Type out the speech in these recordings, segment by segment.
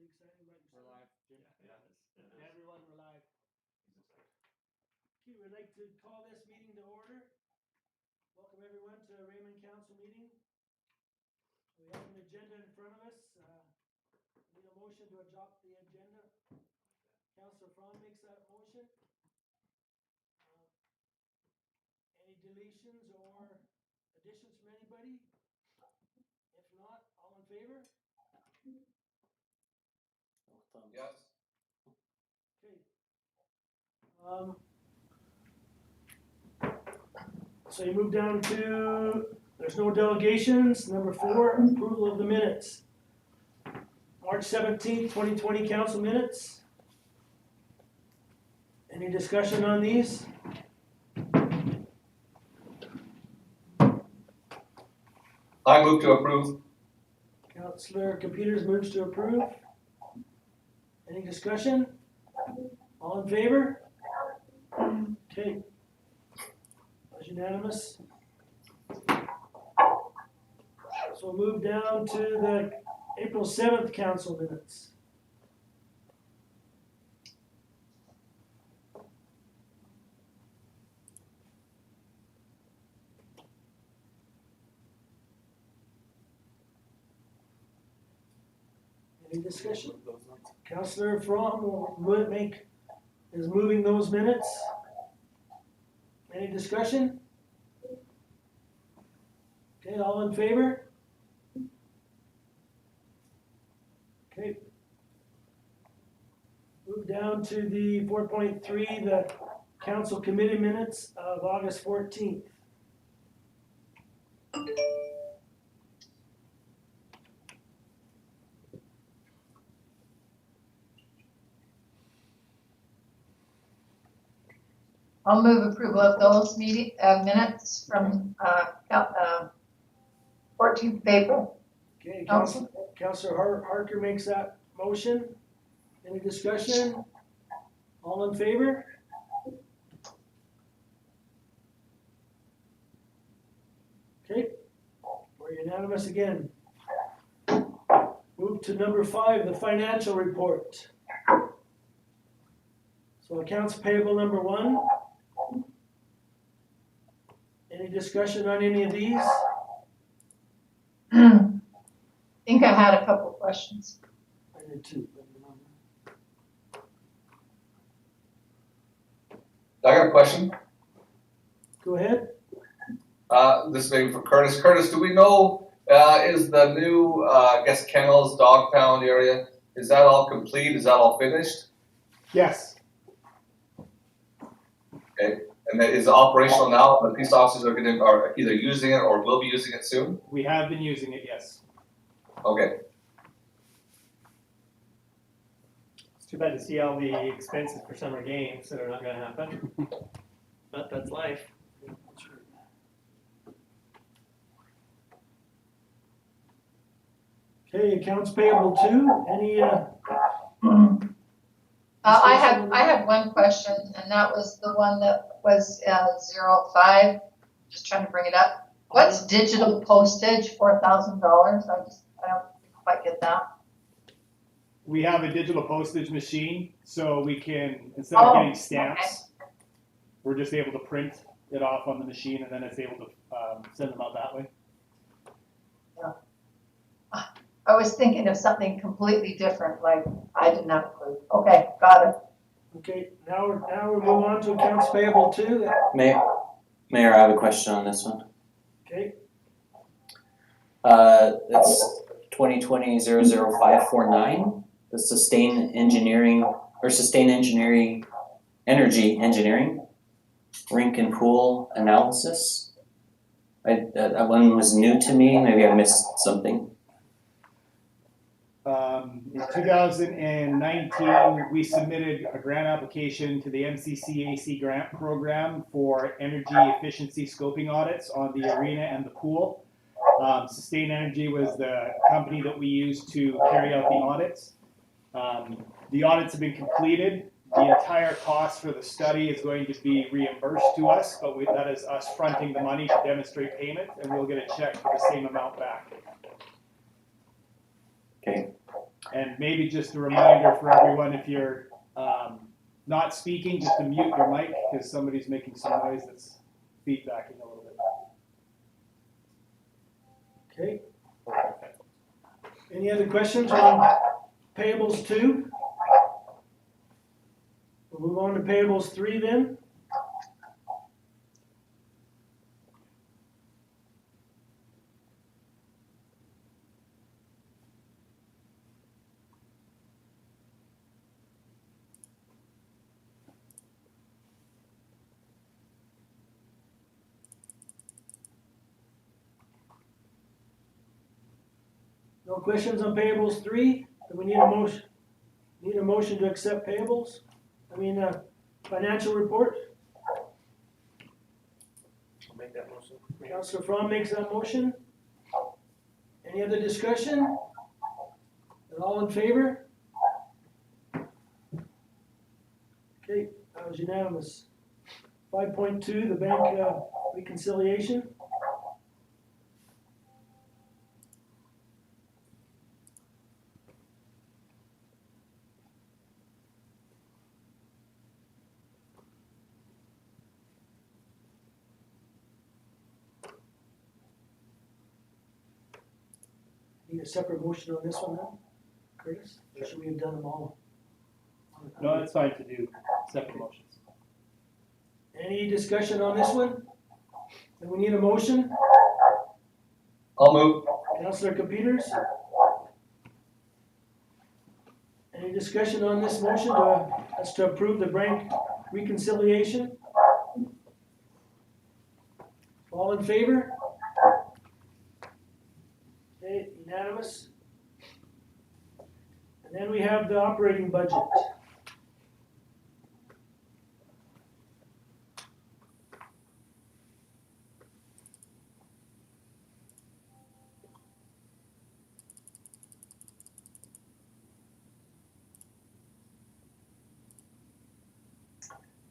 exciting about your We're son? live, Jim. Yeah, everyone, we're live. Okay, we'd like to call this meeting to order. Welcome everyone to Raymond Council meeting. We have an agenda in front of us. Need a motion to adopt the agenda. Councillor Fromm makes that motion. Any deletions or additions from anybody? If not, all in favor? Yes. Okay. So you move down to, there's no delegations. Number 4, approval of the minutes. March 17th, 2020 council minutes. Any discussion on these? I move to approve. Councillor Computers moves to approve. Any discussion? All in favor? Okay. That was unanimous. So we'll move down to the April 7th council minutes. Any discussion? Councillor Fromm is moving those minutes. Any discussion? Okay, all in favor? Okay. Move down to the 4.3, the council committee minutes of August 14th. I'll move approval of those meeting minutes from 14th of April. Okay, Councillor Harker makes that motion. Any discussion? All in favor? Okay, we're unanimous again. Move to number 5, the financial report. So accounts payable number 1. Any discussion on any of these? I think I had a couple questions. I did too. I got a question. Go ahead. This may be for Curtis. Curtis, do we know, is the new, I guess, kennels, dog pound area, is that all complete? Is that all finished? Yes, Okay. And that is operational now? The police officers are either using it or will be using it soon? we have been using it, yes. Okay. It's too bad to see all the expenses for summer games that are not gonna happen, but that's life. Okay, accounts payable 2. Any I had one question, and that was the one that was 05. Just trying to bring it up. What's digital postage? $4,000. I don't quite get that. We have a digital postage machine, so we can, instead of getting stamps, we're just able to print it off on the machine, and then it's able to send them out that way. I was thinking of something completely different, like I didn't have a clue. Okay, got it. Okay, now we'll move on to accounts payable 2. Mayor, I have a question on this one. Okay, It's 2020-00549, the Sustain Energy Engineering Rink and Pool Analysis. That one was new to me, maybe I missed something. In 2019, we submitted a grant application to the MCCAC grant program for energy efficiency scoping audits on the arena and the pool. Sustain Energy was the company that we used to carry out the audits. The audits have been completed. The entire cost for the study is going to be reimbursed to us, but that is us fronting the money to demonstrate payment, and we'll get a check for the same amount back. Okay. And maybe just a reminder for everyone, if you're not speaking, just to mute your mic because somebody's making some noise that's feedbacking a little bit. Okay. Any other questions on payables 2? We'll move on to payables 3 then. No questions on payables 3? Do we need a motion? Need a motion to accept payables? Financial report? I'll make that motion. Councillor Fromm makes that motion. Any other discussion? All in favor? Okay, that was unanimous. 5.2, the bank reconciliation. Need a separate motion on this one now, Curtis? Or should we have done them all? No, it's fine to do separate motions. Any discussion on this one? Then we need a motion. I'll move. Councillor Capeters? Any discussion on this motion as to approve the bank reconciliation? All in favor? Okay, unanimous. And then we have the operating budget.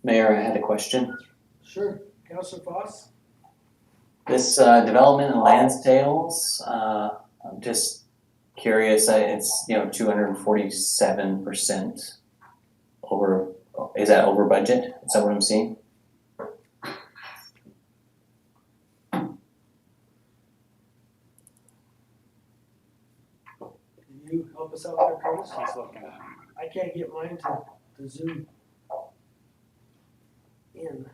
Mayor, I had a question. Sure, Councillor Foss? This development and land sales, I'm just curious, it's, 247% over, is that over budget? Is that what I'm seeing? Can you help us out there, Curtis? He's looking at it. I can't get mine to zoom in.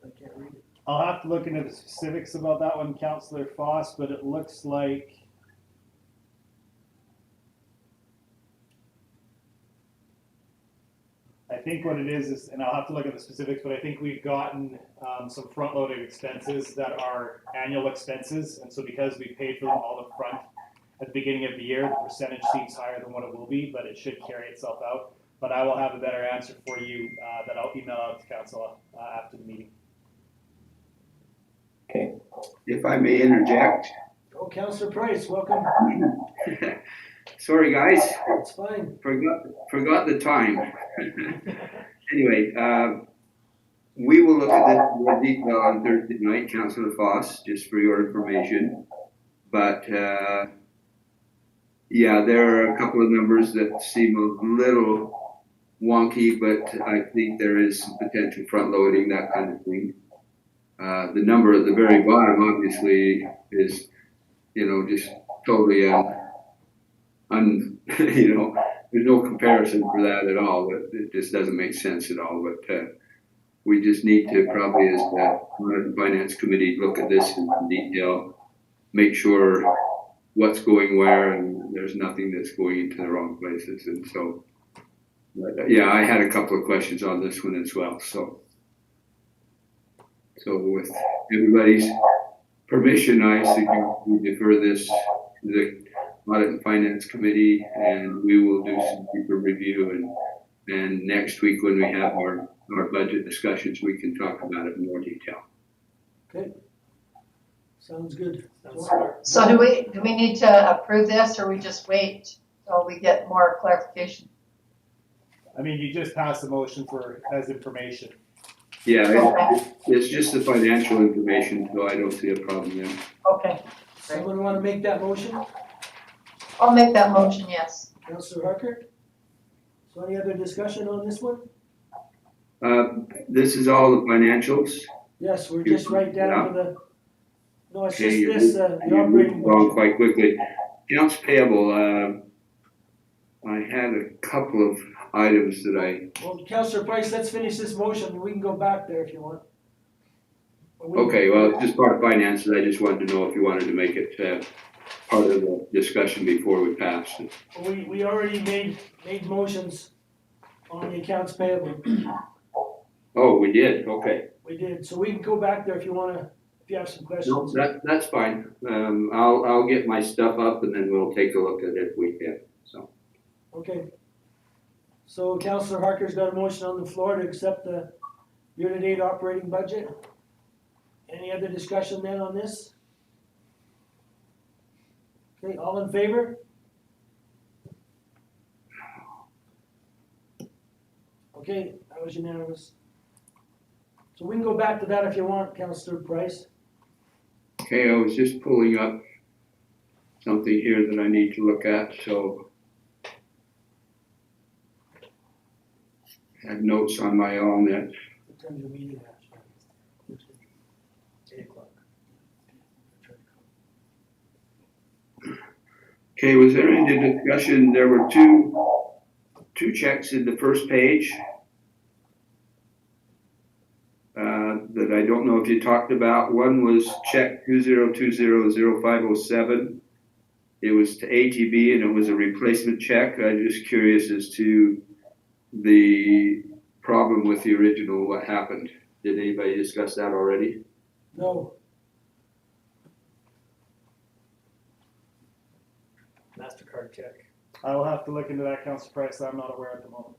I can't read it. I'll have to look into the specifics about that one, Councillor Foss, but it looks like I think what it is, and I'll have to look at the specifics, but I think we've gotten some front-loaded expenses that are annual expenses, and so because we paid for them all up front at the beginning of the year, the percentage seems higher than what it will be, but it should carry itself out. But I will have a better answer for you that I'll email out to council after the meeting. Okay. If I may interject. Oh, Councillor Price, welcome. Sorry, guys, It's fine. forgot the time. Anyway, we will look at this in more detail on Thursday night, Councillor Foss, just for your information. But yeah, there are a couple of numbers that seem a little wonky, but I think there is some potential front loading, that kind of thing. The number at the very bottom obviously is, just totally there's no comparison for that at all. It just doesn't make sense at all. But we just need to probably, as the finance committee, look at this in detail, make sure what's going where, and there's nothing that's going into the wrong places. And so, yeah, I had a couple of questions on this one as well. So with everybody's permission, I suggest we defer this to the Audit and Finance Committee, and we will do some deeper review. And next week, when we have our budget discussions, we can talk about it in more detail. Okay. Sounds good. Sounds smart. So do we need to approve this, or we just wait till we get more clarification? I mean, you just passed the motion as information. Yeah, it's just the financial information, so I don't see a problem there. Okay, Someone want to make that motion? I'll make that motion, yes. Councillor Harker? So any other discussion on this one? This is all the financials. Yes, we're just right down to the, no, it's just Okay, this, the you're operating moving along budget. quite quickly. Accounts payable, I had a couple of items that Well, Councillor Price, let's finish this motion, we can go back there if you want. okay, well, it's just part of finances, I just wanted to know if you wanted to make it, part of the discussion before we pass. We already made motions on the accounts payable, Oh, we did, okay. we did, so we can go back there if you wanna, if you have some No, questions. that's fine. I'll get my stuff up and then we'll take a look at it if we can, so. Okay. So Councillor Harker's got a motion on the floor to accept the year-to-date operating budget. Any other discussion then on this? Okay, all in favor? Okay, that was unanimous. So we can go back to that if you want, Councillor Price. Okay, I was just pulling up something here that I need to look at, so. I have notes on my own that, What time's your meeting at? 8 o'clock. okay, was there any discussion, there were two checks in the first page. That I don't know if you talked about. One was check 20200507. It was to ATB and it was a replacement check. I'm just curious as to the problem with the original, what happened. Did anybody discuss that already? No, MasterCard check. I will have to look into that, Councillor Price. I'm not aware at the moment.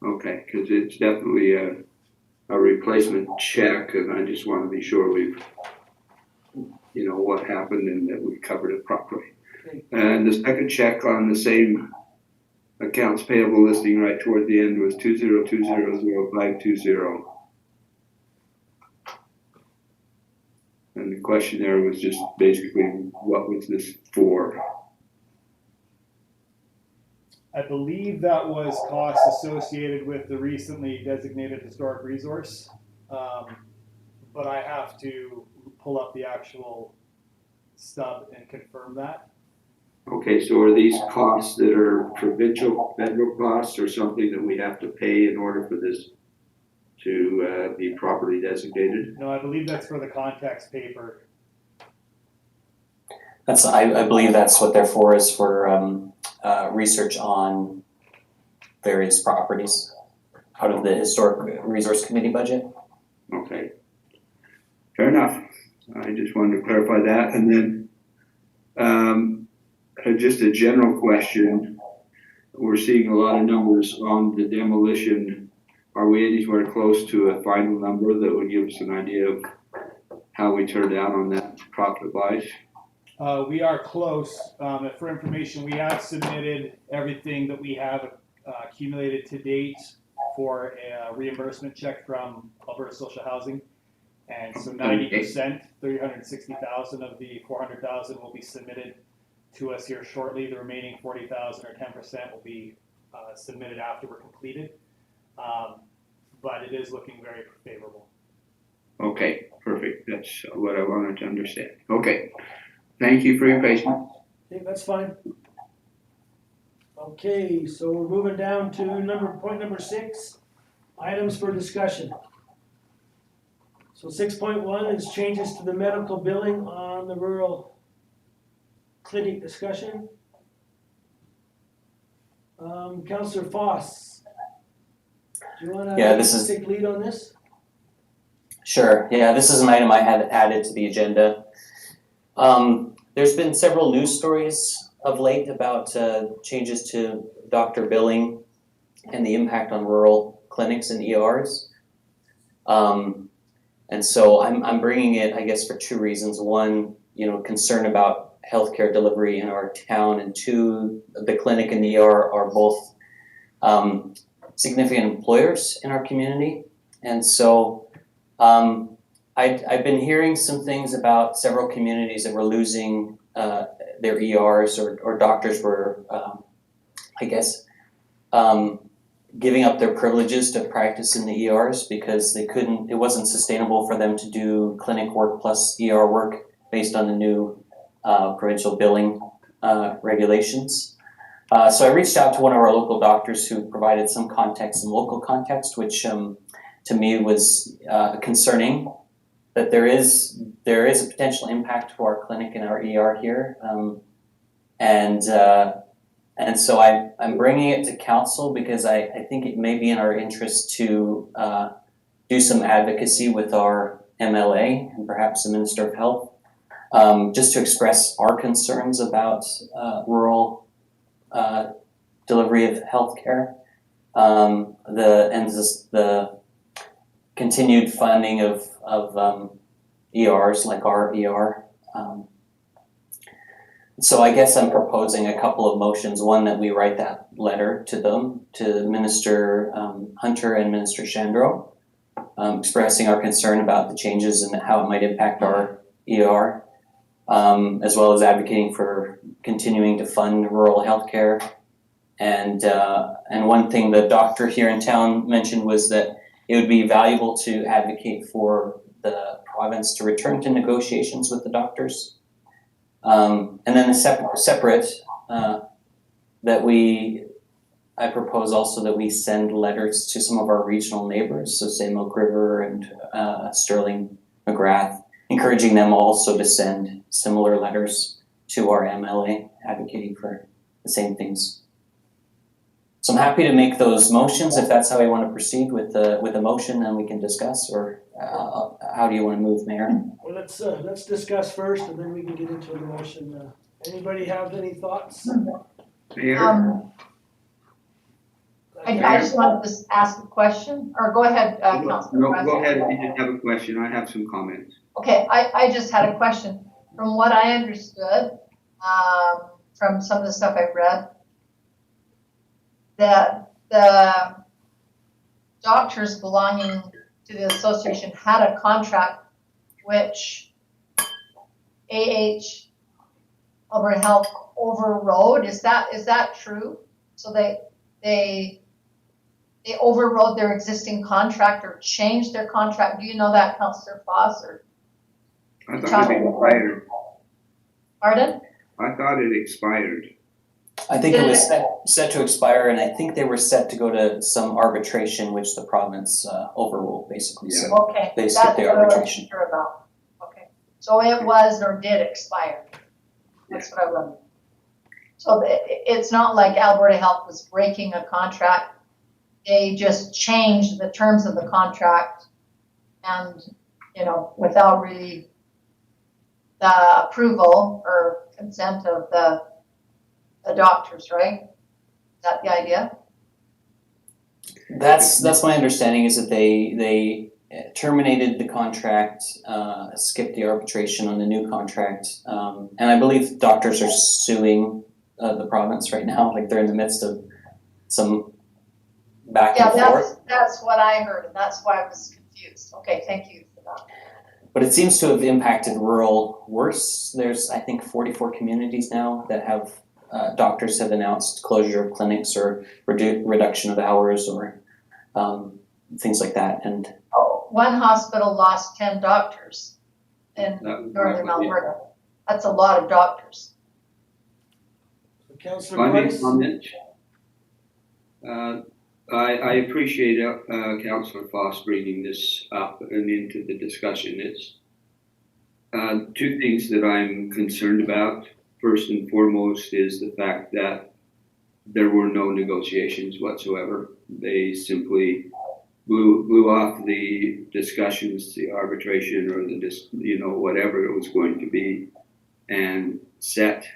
Okay, because it's definitely a replacement check, and I just want to be sure we've, what happened and that we covered it properly. Okay. And the second check on the same accounts payable listing right toward the end was 20200520. And the question there was just basically, what was this for? I believe that was costs associated with the recently designated historic resource. But I have to pull up the actual stub and confirm that. Okay, so are these costs that are provincial, federal costs, or something that we have to pay in order for this to be properly designated? No, I believe that's for the context paper. I believe that's what they're for, is for research on various properties out of the Historic Resource Committee budget. Okay. Fair enough. I just wanted to clarify that. And then just a general question. We're seeing a lot of numbers on the demolition. Are we anywhere close to a final number that would give us an idea of how we turned out on that profit-wise? We are close. For information, we have submitted everything that we have accumulated to date for a reimbursement check from Alberta Social Housing. And so 90%, 360,000 of the 400,000 will be submitted to us here shortly. The remaining 40,000 or 10% will be submitted after we're completed. But it is looking very favorable. Okay, perfect. That's what I wanted to understand. Okay. Thank you for your patience. okay, that's fine. Okay, so we're moving down to point number 6, items for discussion. So 6.1 is changes to the medical billing on the rural clinic discussion. Councillor Foss, do you want to take lead on this? Sure, yeah, this is an item I had added to the agenda. There's been several news stories of late about changes to doctor billing and the impact on rural clinics and ERs. And so I'm bringing it, I guess, for two reasons. One, concern about healthcare delivery in our town, and two, the clinic and the ER are both significant employers in our community. And so I've been hearing some things about several communities that were losing their ERs or doctors were, giving up their privileges to practice in the ERs because it wasn't sustainable for them to do clinic work plus ER work based on the new provincial billing regulations. So I reached out to one of our local doctors who provided some context, some local context, which to me was concerning, that there is a potential impact to our clinic and our ER here. And so I'm bringing it to council because I think it may be in our interest to do some advocacy with our MLA and perhaps the Minister of Health, just to express our concerns about rural delivery of healthcare, the continued funding of ERs like our ER. So I guess I'm proposing a couple of motions. One, that we write that letter to them, to Minister Hunter and Minister Shandro, expressing our concern about the changes and how it might impact our ER, as well as advocating for continuing to fund rural healthcare. And one thing the doctor here in town mentioned was that it would be valuable to advocate for the province to return to negotiations with the doctors. And then a separate I propose also that we send letters to some of our regional neighbors, so say Milk River and Sterling, McGrath, encouraging them also to send similar letters to our MLA, advocating for the same things. So I'm happy to make those motions if that's how you want to proceed with the motion, and we can discuss, or how do you want to move, Mayor? Well, let's discuss first, and then we can get into the motion. Anybody have any thoughts? Mayor? I just wanted to ask a question, or go ahead, Councilor. No, go ahead, if you didn't have a question, I have some comments. Okay, I just had a question. From what I understood, from some of the stuff I've read, that the doctors belonging to the association had a contract which Alberta Health overrode. Is that true? So they overrode their existing contract or changed their contract. Do you know that, Councillor Foss? Or I thought it expired. Pardon? I thought it expired. I think it was set to expire, and I think they were set to go to some arbitration, which the province overruled, basically. Yeah. So Okay, they that's skipped the what I wasn't arbitration. sure about. Okay, so it was or did expire. That's what I wondered. So it's not like Alberta Health was breaking a contract. They just changed the terms of the contract, and without really the approval or consent of the doctors, right? Is that the idea? That's my understanding, is that they terminated the contract, skipped the arbitration on the new contract, and I believe doctors are suing the province right now. Like they're in the midst of some back and forth. That's what I heard, and that's why I was confused. Okay, thank you for that. But it seems to have impacted rural worse. There's, I think, 44 communities now that have doctors have announced closure of clinics or reduction of hours or things like that. And one hospital lost 10 doctors in northern Alberta. That's a lot of doctors. Councillor Price? I appreciate Councillor Foss bringing this up and into the discussion. It's two things that I'm concerned about. First and foremost is the fact that there were no negotiations whatsoever. They simply blew off the discussions, the arbitration, or whatever it was going to be, and set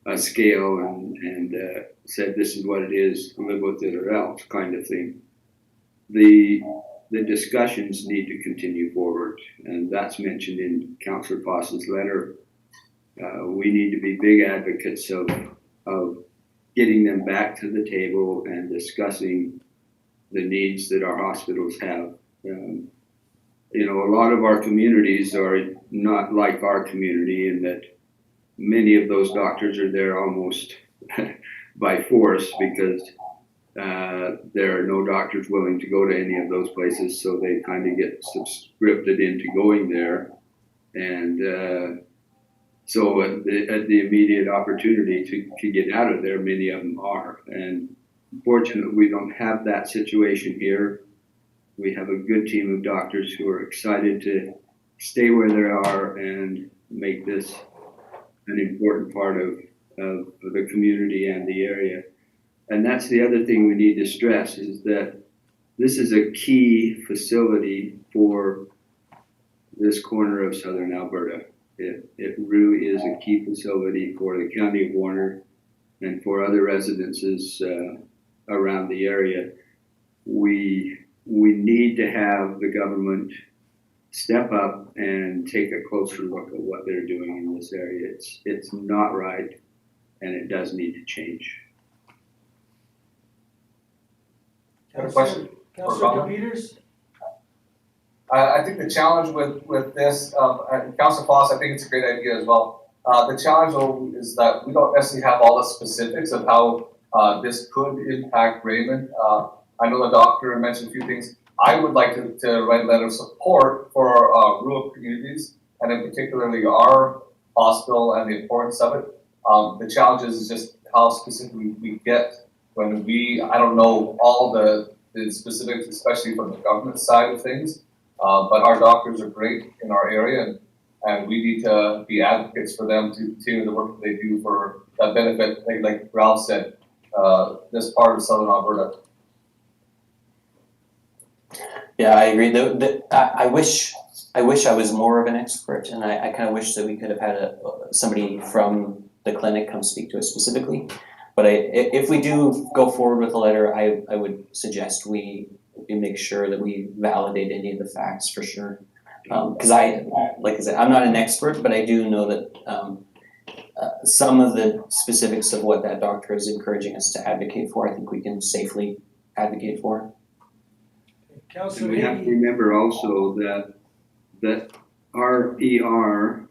a scale and said this is what it is, live with it or else kind of thing. The discussions need to continue forward, and that's mentioned in Councillor Foss's letter. We need to be big advocates of getting them back to the table and discussing the needs that our hospitals have. A lot of our communities are not like our community in that many of those doctors are there almost by force because there are no doctors willing to go to any of those places, so they kind of get subscripted into going there. And so at the immediate opportunity to get out of there, many of them are. And fortunately, we don't have that situation here. We have a good team of doctors who are excited to stay where they are and make this an important part of the community and the area. And that's the other thing we need to stress is that this is a key facility for this corner of southern Alberta. It really is a key facility for the County of Warner and for other residences around the area. We need to have the government step up and take a closer look at what they're doing in this area. It's not right, and it does need to change. Got a question? Councilor Peters? I think the challenge with this, Councilor Foss, I think it's a great idea as well. The challenge though is that we don't necessarily have all the specifics of how this could impact Raymond. I know the doctor mentioned a few things. I would like to write a letter of support for rural communities, and in particularly our hospital and the importance of it. The challenge is just how specific we get when I don't know all the specifics, especially from the government side of things. But our doctors are great in our area, and we need to be advocates for them to continue the work that they do for that benefit, like Ralph said, this part of southern Alberta. Yeah, I agree. I wish I was more of an expert, and I kind of wish that we could have had somebody from the clinic come speak to us specifically. But if we do go forward with a letter, I would suggest we make sure that we validate any of the facts for sure. Because like I said, I'm not an expert, but I do know that some of the specifics of what that doctor is encouraging us to advocate for, I think we can safely advocate for. And we have to remember also that our ER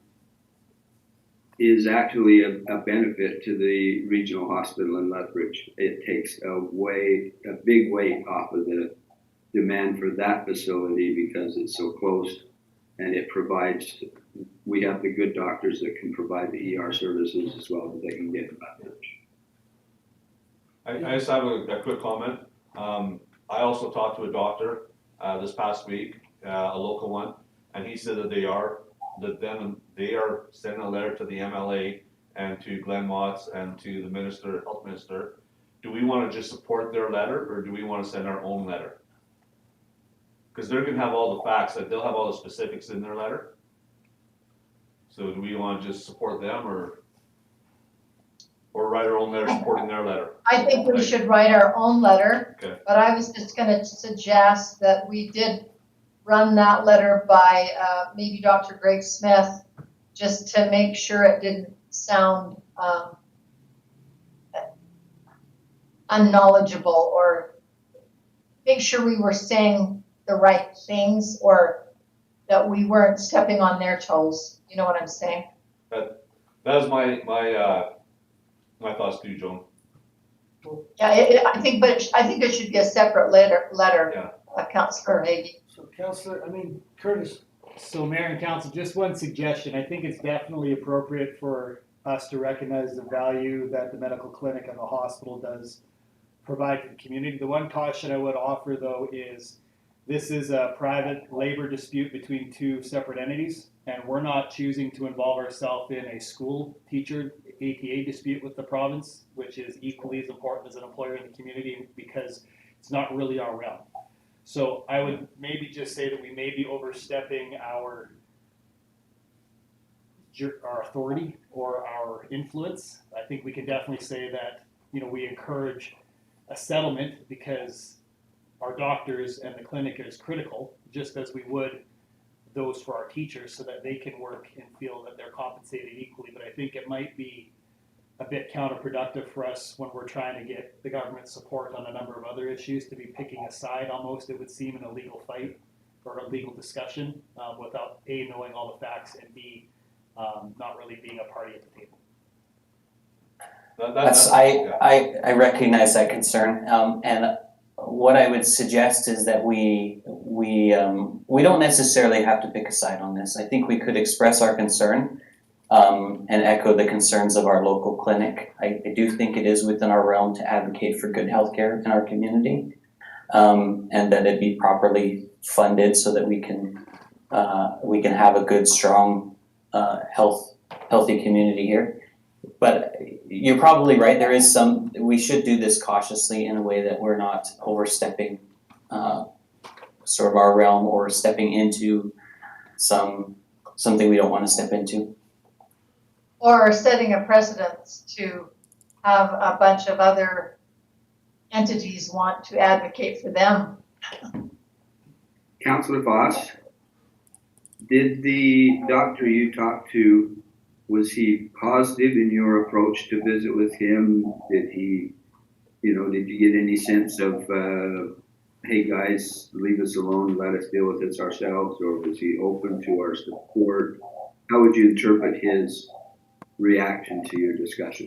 is actually a benefit to the regional hospital in Lethbridge. It takes a big weight off of the demand for that facility because it's so close, and we have the good doctors that can provide the ER services as well as they can get in Lethbridge. I just have a quick comment. I also talked to a doctor this past week, a local one, and he said that they are sending a letter to the MLA and to Glenn Motts and to the health minister. Do we want to just support their letter, or do we want to send our own letter? Because they're going to have all the facts, that they'll have all the specifics in their letter. So do we want to just support them, or write our own letter supporting their letter? I think we should write our own letter. Okay. But I was just going to suggest that we did run that letter by maybe Dr. Greg Smith, just to make sure it didn't sound unknowledgeable, or make sure we were saying the right things, or that we weren't stepping on their toes. You know what I'm saying? That is my thoughts too, Joan. Yeah, I think it should be a separate letter. Yeah. Councillor Hagee. So Curtis. So Mayor and Council, just one suggestion. I think it's definitely appropriate for us to recognize the value that the medical clinic and the hospital does provide to the community. The one caution I would offer though is this is a private labor dispute between two separate entities, and we're not choosing to involve ourselves in a school teacher APA dispute with the province, which is equally as important as an employer in the community because it's not really our realm. So I would maybe just say that we may be overstepping our authority or our influence. I think we can definitely say that, we encourage a settlement because our doctors and the clinic is critical, just as we would those for our teachers, so that they can work and feel that they're compensated equally. But I think it might be a bit counterproductive for us when we're trying to get the government support on a number of other issues to be picking a side almost, it would seem, in a legal fight or a legal discussion without A, knowing all the facts, and B, not really being a party at the table. That's, yeah. I recognize that concern, and what I would suggest is that we don't necessarily have to pick a side on this. I think we could express our concern, and echo the concerns of our local clinic. I do think it is within our realm to advocate for good healthcare in our community, and that it be properly funded so that we can have a good, strong, healthy community here. But you're probably right, we should do this cautiously in a way that we're not overstepping sort of our realm or stepping into something we don't want to step into. Or setting a precedence to have a bunch of other entities want to advocate for them. Councillor Foss, did the doctor you talked to, was he positive in your approach to visit with him? Did he, did you get any sense of, hey guys, leave us alone, let us deal with this ourselves, or was he open to our support? How would you interpret his reaction to your discussion?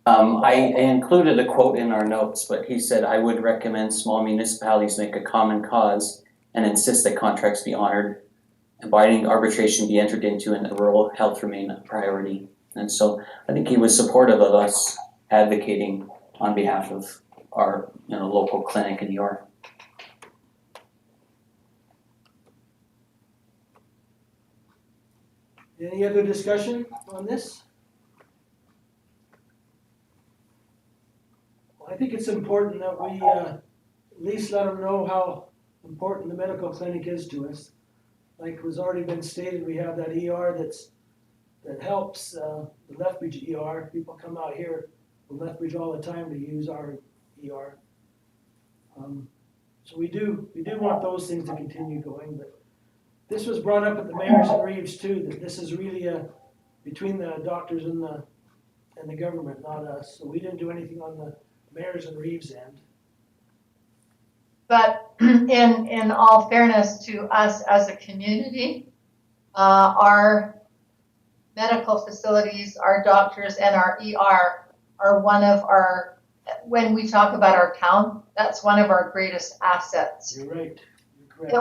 I included a quote in our notes, but he said, I would recommend small municipalities make a common cause and insist that contracts be honored and binding arbitration be entered into and rural health remain a priority. And so I think he was supportive of us advocating on behalf of our local clinic in York. Any other discussion on this? Well, I think it's important that we at least let them know how important the medical clinic is to us. Like was already been stated, we have that ER that helps, the Lethbridge ER. People come out here from Lethbridge all the time to use our ER. So we do want those things to continue going, but this was brought up at the Mayors and Reeves too, that this is really between the doctors and the government, not us. So we didn't do anything on the Mayors and Reeves end. But in all fairness to us as a community, our medical facilities, our doctors, and our ER are one of our, when we talk about our town, that's one of our greatest assets. You're right. You're correct.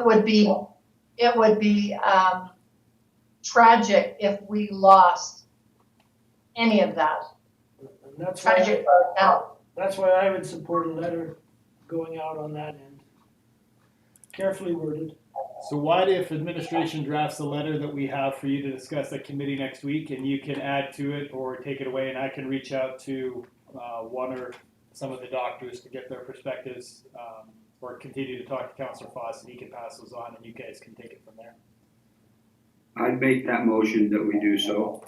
It would be tragic if we lost any of that. And that's Tragic for our town. That's why I would support a letter going out on that end. Carefully worded. So what if administration drafts a letter that we have for you to discuss at committee next week, and you can add to it or take it away, and I can reach out to one or some of the doctors to get their perspectives, or continue to talk to Councillor Foss, and he can pass those on, and you guys can take it from there. I'd make that motion that we do so.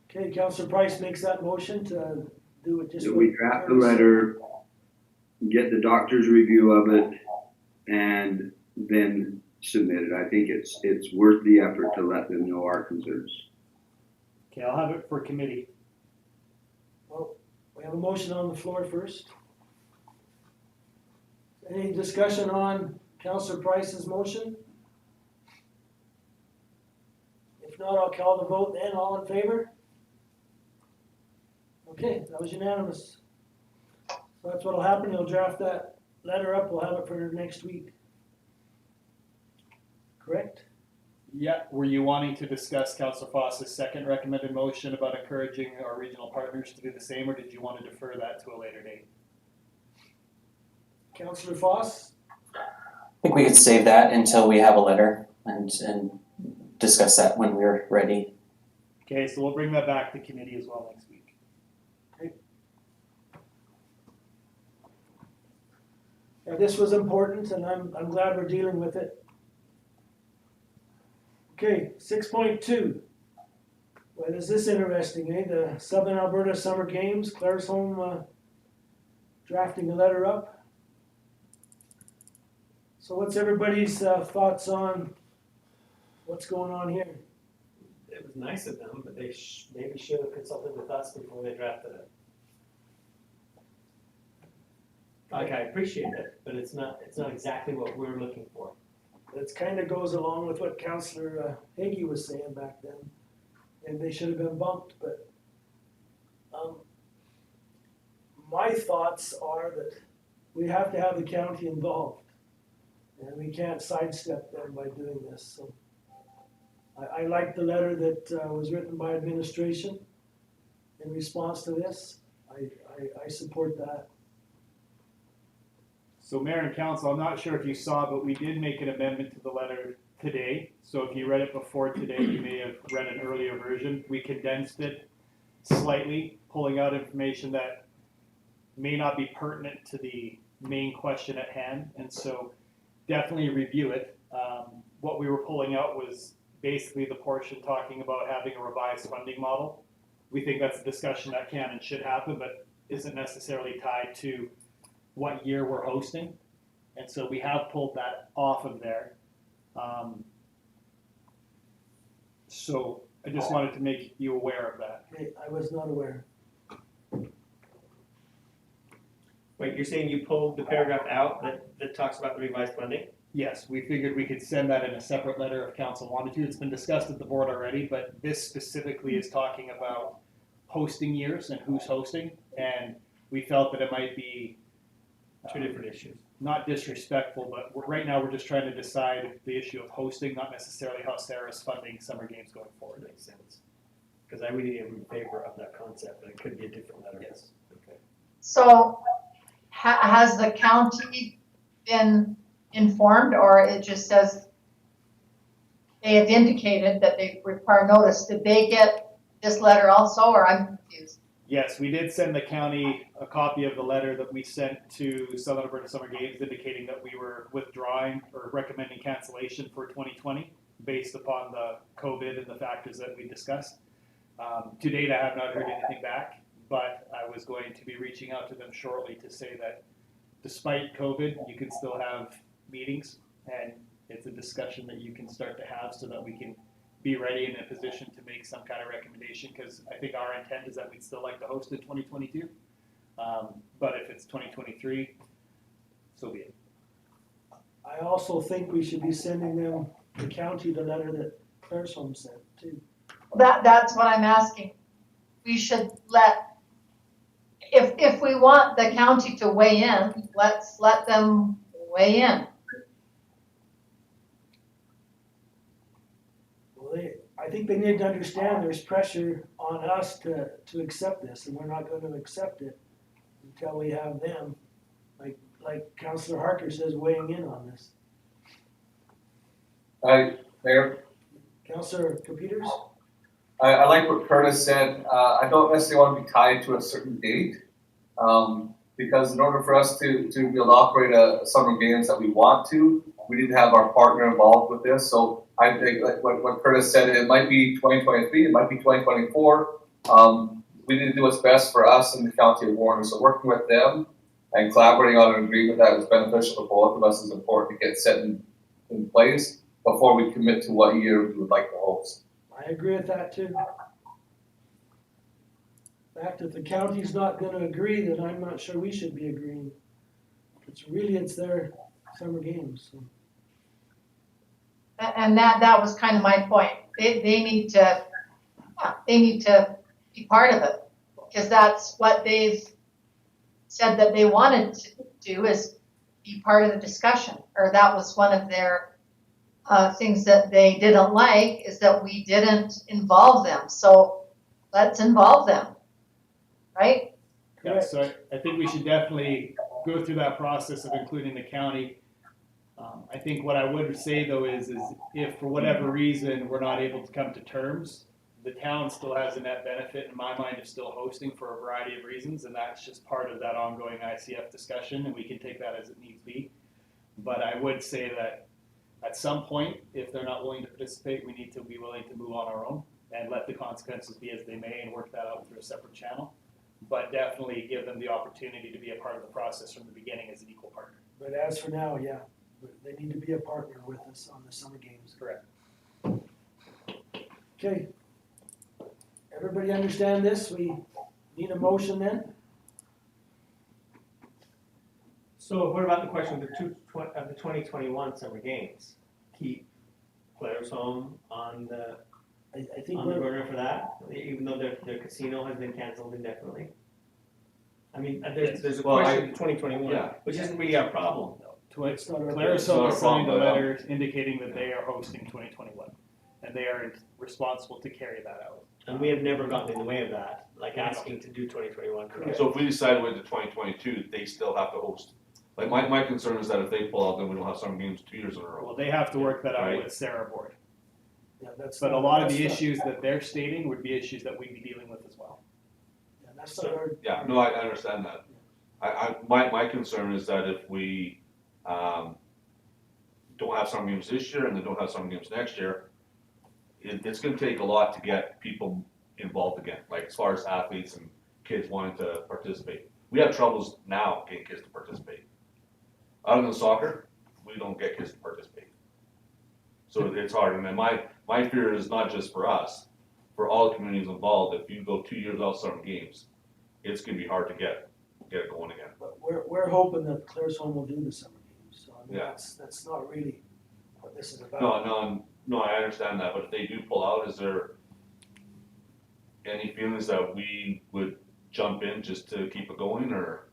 Okay, Councillor Price makes that motion to do it just. That we draft the letter, get the doctor's review of it, and then submit it. I think it's worth the effort to let them know our concerns. Okay, I'll have it for committee. Well, we have a motion on the floor first. Any discussion on Councillor Price's motion? If not, I'll call the vote then. All in favor? Okay, that was unanimous. So that's what'll happen. You'll draft that letter up. We'll have it for next week. Correct? Yeah, were you wanting to discuss Councillor Foss's second recommended motion about encouraging our regional partners to do the same, or did you want to defer that to a later date? Councillor Foss? I think we could save that until we have a letter and discuss that when we're ready. Okay, so we'll bring that back to committee as well next week. Yeah, this was important, and I'm glad we're dealing with it. Okay, 6.2. Well, is this interesting, eh? The Southern Alberta Summer Games, Claresholm drafting a letter up. So what's everybody's thoughts on what's going on here? It was nice of them, but they maybe should have consulted with us before they drafted it. Like, I appreciate it, but it's not exactly what we're looking for. That kind of goes along with what Councillor Hagee was saying back then. and they should have been bumped, but, my thoughts are that we have to have the county involved, and we can't sidestep them by doing this, so. I like the letter that, was written by administration in response to this. I support that. So Mayor and Council, I'm not sure if you saw, but we did make an amendment to the letter today. So if you read it before today, you may have read an earlier version. We condensed it slightly, pulling out information that may not be pertinent to the main question at hand. And so definitely review it. What we were pulling out was basically the portion talking about having a revised funding model. We think that's a discussion that can and should happen, but isn't necessarily tied to what year we're hosting. And so we have pulled that off of there. So I just wanted to make you aware of that. Okay, I was not aware. Wait, you're saying you pulled the paragraph out that talks about the revised funding? Yes, we figured we could send that in a separate letter if council wanted to. It's been discussed at the board already, but this specifically is talking about hosting years and who's hosting. And we felt that it might be Two different issues. not disrespectful, but right now we're just trying to decide the issue of hosting, not necessarily how Sarah's funding summer games going forward. Makes sense. Because I would be in favor of that concept, but it could be a different letter. Yes. Okay. So has the county been informed, or it just says they have indicated that they require notice? Did they get this letter also, or I'm confused? Yes, we did send the county a copy of the letter that we sent to Southern Alberta Summer Games indicating that we were withdrawing or recommending cancellation for 2020 based upon the COVID and the factors that we discussed. To date, I have not heard anything back, but I was going to be reaching out to them shortly to say that despite COVID, you can still have meetings, and it's a discussion that you can start to have so that we can be ready in a position to make some kind of recommendation, because I think our intent is that we'd still like to host in 2022. But if it's 2023, so be it. I also think we should be sending them, the county, the letter that Claire's home sent too. That's what I'm asking. We should if we want the county to weigh in, let's let them weigh in. Well, I think they need to understand there's pressure on us to accept this, and we're not going to accept it until we have them, like Councillor Harker says, weighing in on this. Mayor, Councillor Peters? I like what Curtis said. I don't necessarily want to be tied to a certain date, because in order for us to be able to operate a summer games that we want to, we need to have our partner involved with this. So I think, like what Curtis said, it might be 2023, it might be 2024. We need to do what's best for us in the county of Warren. So working with them and collaborating on an agreement that is beneficial to both of us is important to get set in place before we commit to what year we would like to host. I agree with that too. In fact, if the county's not gonna agree, then I'm not sure we should be agreeing. It's their summer games, so. And that was kind of my point. They need to be part of it, because that's what they've said that they wanted to do, is be part of the discussion. Or that was one of their things that they didn't like, is that we didn't involve them. So let's involve them, right? Yeah, so I think we should definitely go through that process of including the county. I think what I would say though is if for whatever reason we're not able to come to terms, the town still has a net benefit in my mind of still hosting for a variety of reasons, and that's just part of that ongoing ICF discussion, and we can take that as it needs be. But I would say that at some point, if they're not willing to participate, we need to be willing to move on our own and let the consequences be as they may and work that out through a separate channel. But definitely give them the opportunity to be a part of the process from the beginning as an equal partner. But as for now, yeah, they need to be a partner with us on the summer games. Correct. Okay. Everybody understand this? We need a motion then? So what about the question of the 2021 summer games? Keep Claire's home on the I think on the we're, burner for that, even though their casino has been canceled indefinitely? I mean, there's a Well, question for 2021, yeah. which isn't really our problem. it's not our. Clarisol It's signed a not a problem, letter indicating that they are hosting 2021, and they are responsible to carry that out. And we have never gotten in the way of that, like asking to do 2021. So if we decide to wait to 2022, they still have to host. Like my concern is that if they pull out, then we don't have some games 2 years in a row. Well, they have to work that out Right. with Sarah Board. Yeah, that's. But a not- lot of that's the not- issues that they're stating would be issues that we'd be dealing with as well. Yeah, that's not our. Yeah, no, I understand that. My concern is that if we, don't have some games this year and then don't have some games next year, it's gonna take a lot to get people involved again, like as far as athletes and kids wanting to participate. We have troubles now getting kids to participate. Other than soccer, we don't get kids to participate. So it's hard, and then my fear is not just for us, for all the communities involved, if you go 2 years without summer games, it's gonna be hard to get it going again. But we're hoping that Claresholm will do the summer games, so I mean, Yeah. that's not really what this is about. No, I understand that, but if they do pull out, is there any feelings that we would jump in just to keep it going, or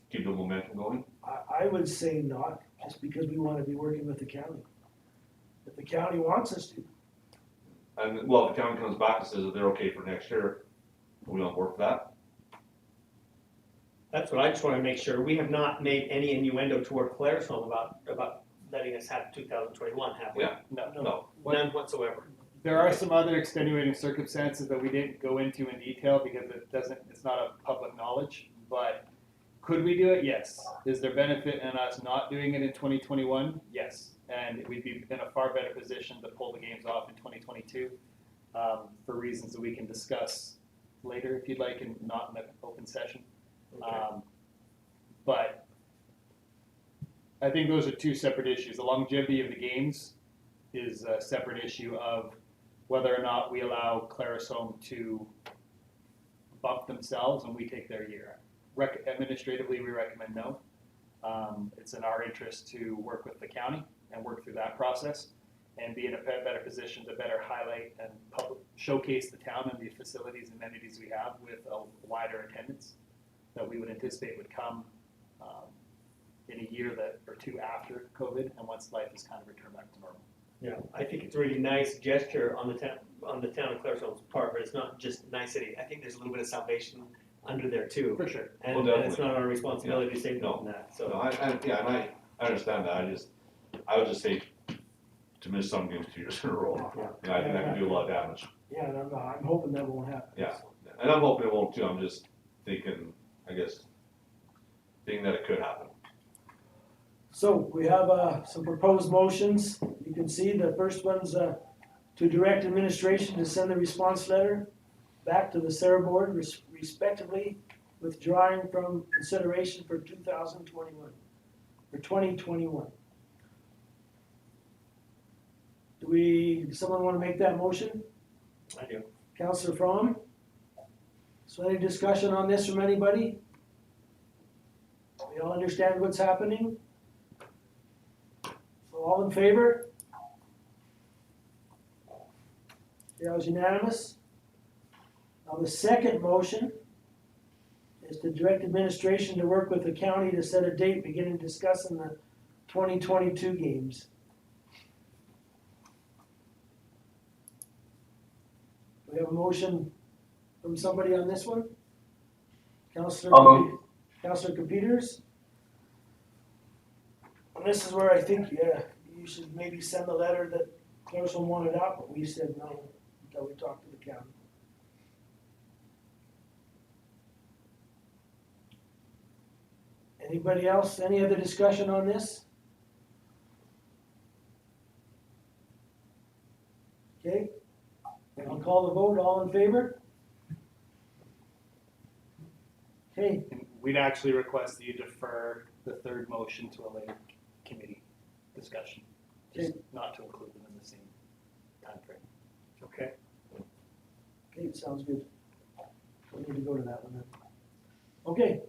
keep the momentum going? I would say not, just because we wanna be working with the county. If the county wants us to, And, well, if the county comes back and says that they're okay for next year, are we on board for that? That's what I just wanna make sure, we have not made any innuendo toward Clarisholm about letting us have 2021, have we? Yeah. No. None whatsoever. There are some other extenuating circumstances that we didn't go into in detail because it's not a public knowledge, but could we do it? Yes. Is there benefit in us not doing it in 2021? Yes. And we'd be in a far better position to pull the games off in 2022 for reasons that we can discuss later if you'd like, and not in an open session. But I think those are two separate issues. The longevity of the games is a separate issue of whether or not we allow Clarisholm to bump themselves when we take their year. Administratively, we recommend no. It's in our interest to work with the county and work through that process and be in a better position to better highlight and showcase the town and the facilities and amenities we have with a wider attendance that we would anticipate would come in a year or two after COVID and once life is kind of returned back to normal. Yeah, I think it's a really nice gesture on the town of Clarisholm's part, but it's not just nicety. I think there's a little bit of salvation under there too. For sure. And, Well, and it's definitely. not our responsibility to say no on that, So, so. I understand that, I would just hate to miss some games 2 years in a row. Yeah. I think that can do a lot of damage. yeah, and I'm hoping that won't happen. Yeah. And I'm hoping it won't too, I'm just thinking that it could happen. So we have some proposed motions. You can see the first one's to direct administration to send the response letter back to the Sarah Board respectively, withdrawing from consideration for 2021, for 2021. Does someone want to make that motion? I do. Councillor Fromm? So any discussion on this from anybody? We all understand what's happening? So all in favor? That was unanimous. Now the second motion is to direct administration to work with the county to set a date beginning discussing the 2022 games. We have a motion from somebody on this one? Councillor Peters? And this is where I think, you should maybe send the letter that Clarisholm wanted out, but we said no until we talked to the county. Anybody else, any other discussion on this? Okay, I'll call the vote, all in favor? Okay, And we'd actually request that you defer the third motion to a later committee discussion, just not to include them in the same timeframe. Okay. okay, sounds good. We need to go to that one then. Okay.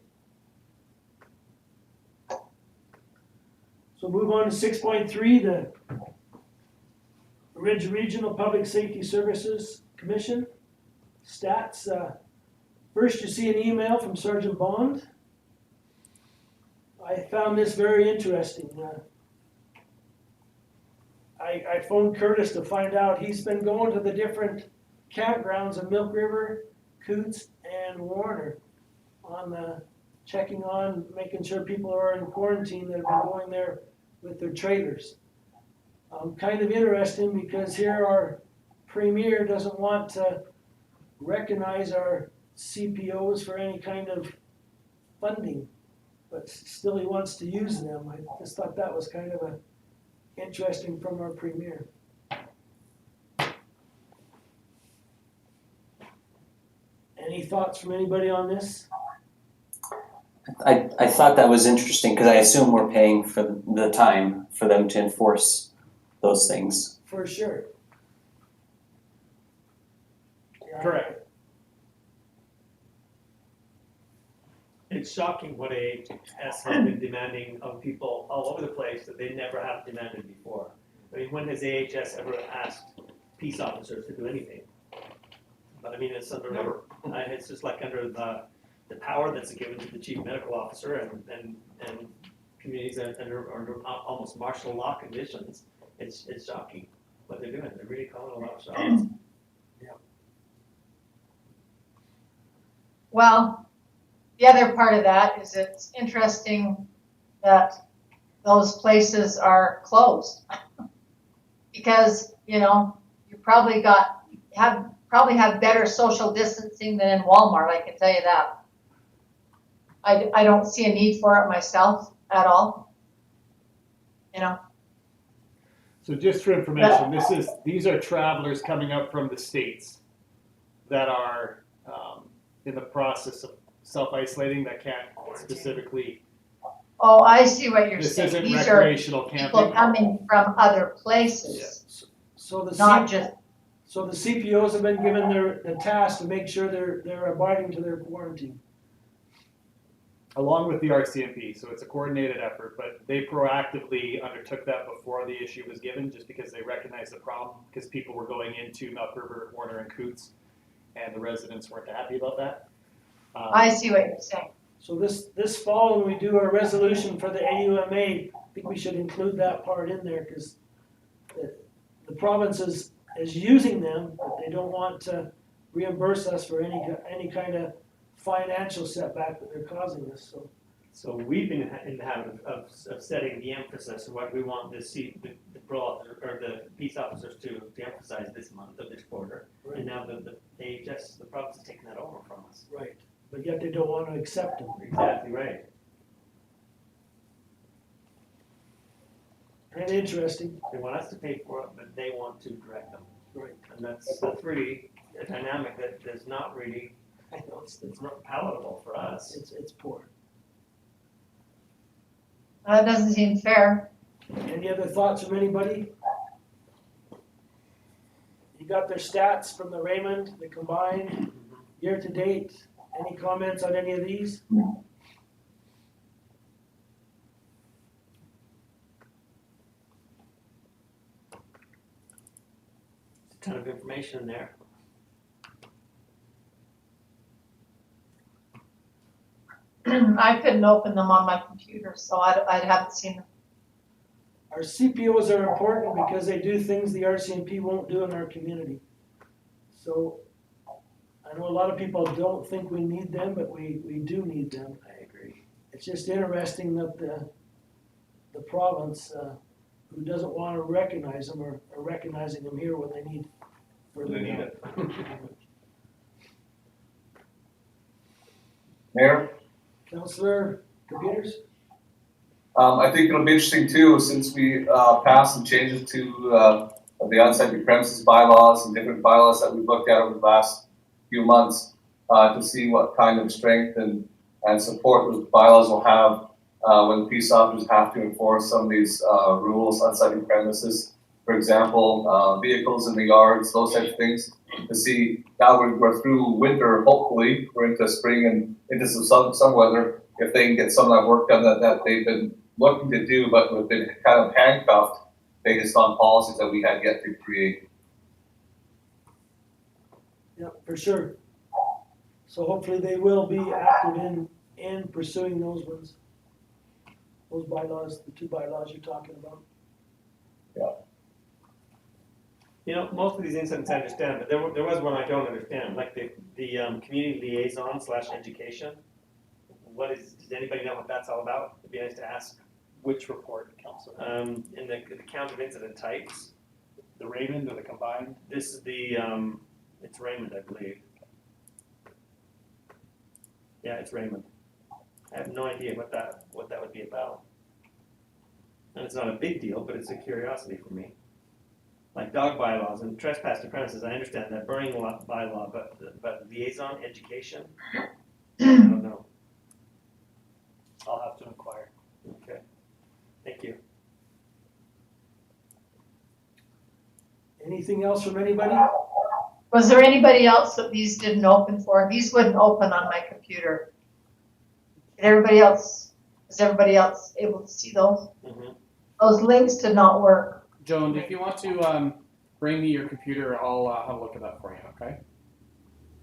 So move on to 6.3, the Ridge Regional Public Safety Services Commission, stats. First, you see an email from Sergeant Bond. I found this very interesting. I phoned Curtis to find out he's been going to the different campgrounds in Milk River, Coots, and Warner on checking on, making sure people are in quarantine that have been going there with their trailers. Kind of interesting because here our premier doesn't want to recognize our CPOs for any kind of funding, but still he wants to use them. I just thought that was kind of interesting from our premier. Any thoughts from anybody on this? I thought that was interesting because I assume we're paying for the time for them to enforce those things. For sure. Yeah. Correct. It's shocking what AHS has been demanding of people all over the place that they never have demanded before. I mean, when has AHS ever asked peace officers to do anything? But I mean, it's under, it's just like under the power that's given to the chief medical officer and communities that are under almost martial law conditions. It's shocking what they're doing. They're really calling a lot of shots. Well, the other part of that is it's interesting that those places are closed. Because, you know, you probably have better social distancing than in Walmart, I can tell you that. I don't see a need for it myself at all. You know. So just for information, these are travelers coming up from the States that are in the process of self-isolating that can't specifically. Oh, I see what you're This saying. isn't These recreational are camping. people coming from other places, So the not just. So the CPOs have been given the task to make sure they're abiding to their quarantine. Along with the RCMP, so it's a coordinated effort, but they proactively undertook that before the issue was given, just because they recognized the problem, because people were going into Milk River, Warner, and Coots, and the residents weren't happy about that. I see what you're saying. So this fall, when we do our resolution for the AUMA, I think we should include that part in there, because the province is using them, but they don't want to reimburse us for any kind of financial setback that they're causing us. So we've been in the habit of setting the emphasis of what we want the peace officers to emphasize this month of this quarter. Right. And now the AHS, the province is taking that over from us. Right, but yet they don't want to accept them. Exactly right. Kind of interesting. They want us to pay for it, but they want to direct them. Right. And that's really a dynamic that is not really, I know it's not palatable for us. It's poor. That doesn't seem fair. Any other thoughts from anybody? You got their stats from the Raymond, the combined year to date. Any comments on any of these? A ton of information in there. I couldn't open them on my computer, so I haven't seen them. Our CPOs are important because they do things the RCMP won't do in our community. So I know a lot of people don't think we need them, but we do need them. I agree. It's just interesting that the province, who doesn't want to recognize them are recognizing them here when they need further They need help. it. Mayor? Councillor Computers? I think it'll be interesting too, since we passed some changes to the unsightly premises bylaws and different bylaws that we've looked at over the last few months, to see what kind of strength and support those bylaws will have when peace officers have to enforce some of these rules, unsightly premises, for example, vehicles in the yards, those types of things. To see now we're through winter, hopefully we're into spring and into some weather. If they can get some of that work done that they've been looking to do, but have been kind of handcuffed based on policies that we had yet to create. Yep, for sure. So hopefully they will be active in pursuing those ones. Those bylaws, the two bylaws you're talking about. You know, most of these incidents I understand, but there was one I don't understand, like the community liaison / education. Does anybody know what that's all about? It'd be nice to ask. Which report, Council? In the count of incident types, The Raymond or the combined? this is the, it's Raymond, I believe. Yeah, it's Raymond. I have no idea what that would be about. And it's not a big deal, but it's a curiosity for me. Like dog bylaws and trespass to premises, I understand that, burning bylaw, but liaison education, I don't know. I'll have to inquire. Okay, thank you. Anything else from anybody? Was there anybody else that these didn't open for? These wouldn't open on my computer. Is everybody else able to see those? Mhm. Those links did not work. Joan, if you want to bring me your computer, I'll have a look at that for you, okay?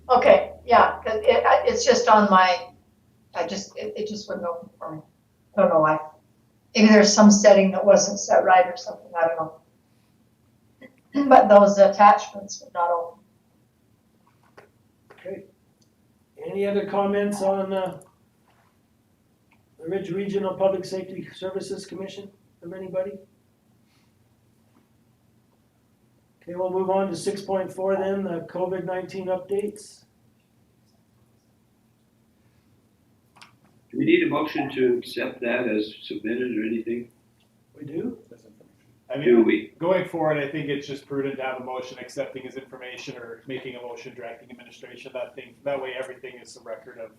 Okay, yeah, cause it's just on my, it just wouldn't open for me. I don't know why. Maybe there's some setting that wasn't set right or something, I don't know. But those attachments would not open. Okay. Any other comments on the Ridge Regional Public Safety Services Commission from anybody? Okay, we'll move on to 6.4 then, the COVID-19 updates. Do we need a motion to accept that as submitted or anything? We do? I Do mean, we? going forward, I think it's just prudent to have a motion accepting his information or making a motion directing administration. That way everything is a record of.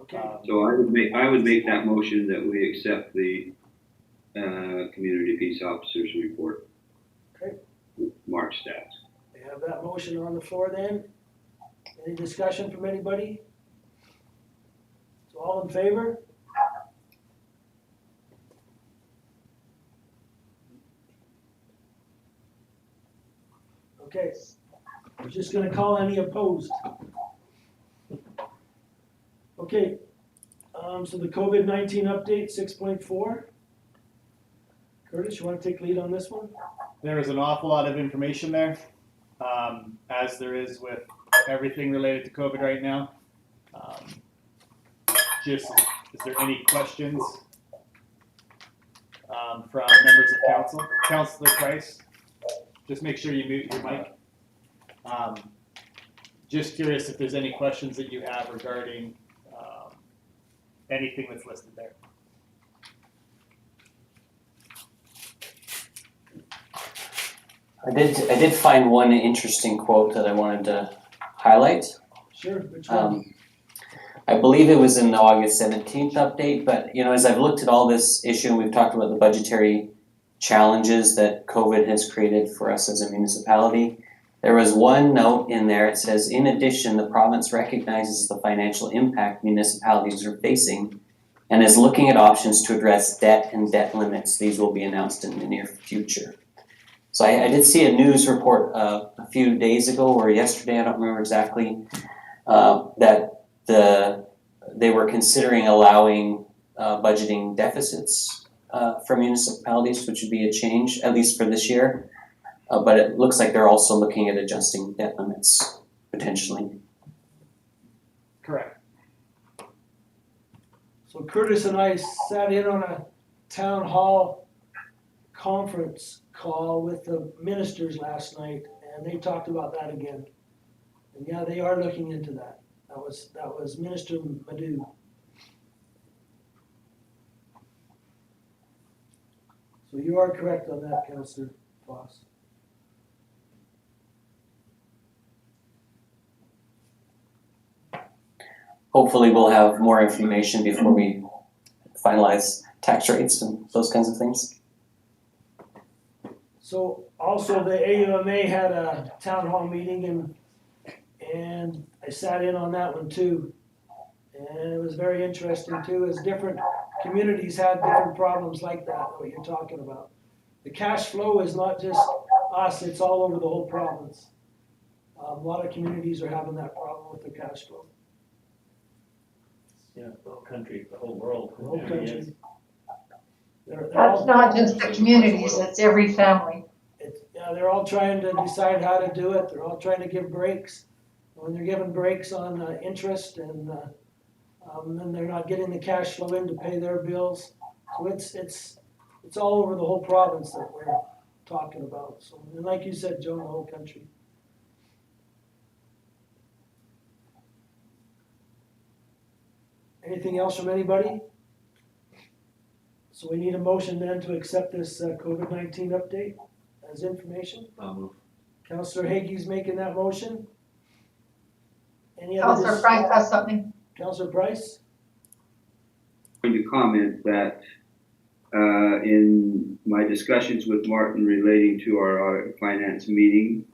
Okay. So I would make that motion that we accept the community peace officers report. Okay. With March stats. We have that motion on the floor then. Any discussion from anybody? So all in favor? Okay, we're just gonna call any opposed. Okay, so the COVID-19 update, 6.4. Curtis, you wanna take lead on this one? There is an awful lot of information there, as there is with everything related to COVID right now. Is there any questions from members of council? Councilor Price, just make sure you mute your mic. Just curious if there's any questions that you have regarding anything that's listed there. I did find one interesting quote that I wanted to highlight. Sure, which one? I believe it was in the August 17th update, but as I've looked at all this issue and we've talked about the budgetary challenges that COVID has created for us as a municipality, there was one note in there. It says, in addition, the province recognizes the financial impact municipalities are facing and is looking at options to address debt and debt limits. These will be announced in the near future. So I did see a news report a few days ago or yesterday, I don't remember exactly, that they were considering allowing budgeting deficits for municipalities, which would be a change, at least for this year. But it looks like they're also looking at adjusting debt limits, potentially. Correct. So Curtis and I sat in on a town hall conference call with the ministers last night, and they talked about that again. And yeah, they are looking into that. That was Minister Madhu. So you are correct on that, Councillor Foss. Hopefully we'll have more information before we finalize tax rates and those kinds of things. So also the AUMA had a town hall meeting and I sat in on that one too. And it was very interesting too, as different communities had different problems like that, what you're talking about. the cash flow is not just us, it's all over the whole province. A lot of communities are having that problem with their cash flow. Yeah, the whole country, the whole world. The whole Yeah, country. yes. They're That's all, not just the communities, it's every family. they're all trying to decide how to do it, they're all trying to give breaks. When they're giving breaks on interest and then they're not getting the cash flow in to pay their bills. So it's all over the whole province that we're talking about. So, and like you said, Joe, the whole country. Anything else from anybody? So we need a motion then to accept this COVID-19 update as information. I'll move. Councillor Haigie's making that motion. Any other? Councillor Price has something. Councillor Price? Going to comment that in my discussions with Martin relating to our audit and finance meeting,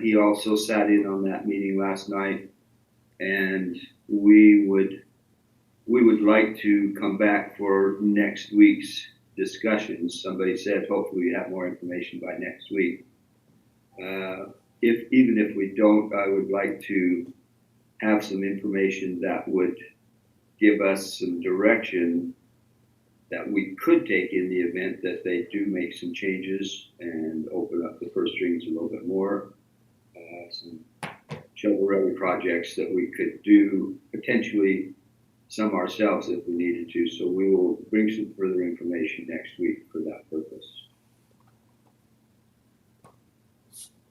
he also sat in on that meeting last night, and we would like to come back for next week's discussions. Somebody said hopefully we have more information by next week. Even if we don't, I would like to have some information that would give us some direction that we could take in the event that they do make some changes and open up the purse strings a little bit more. Some shovel-ready projects that we could do, potentially some ourselves if we needed to. So we will bring some further information next week for that purpose.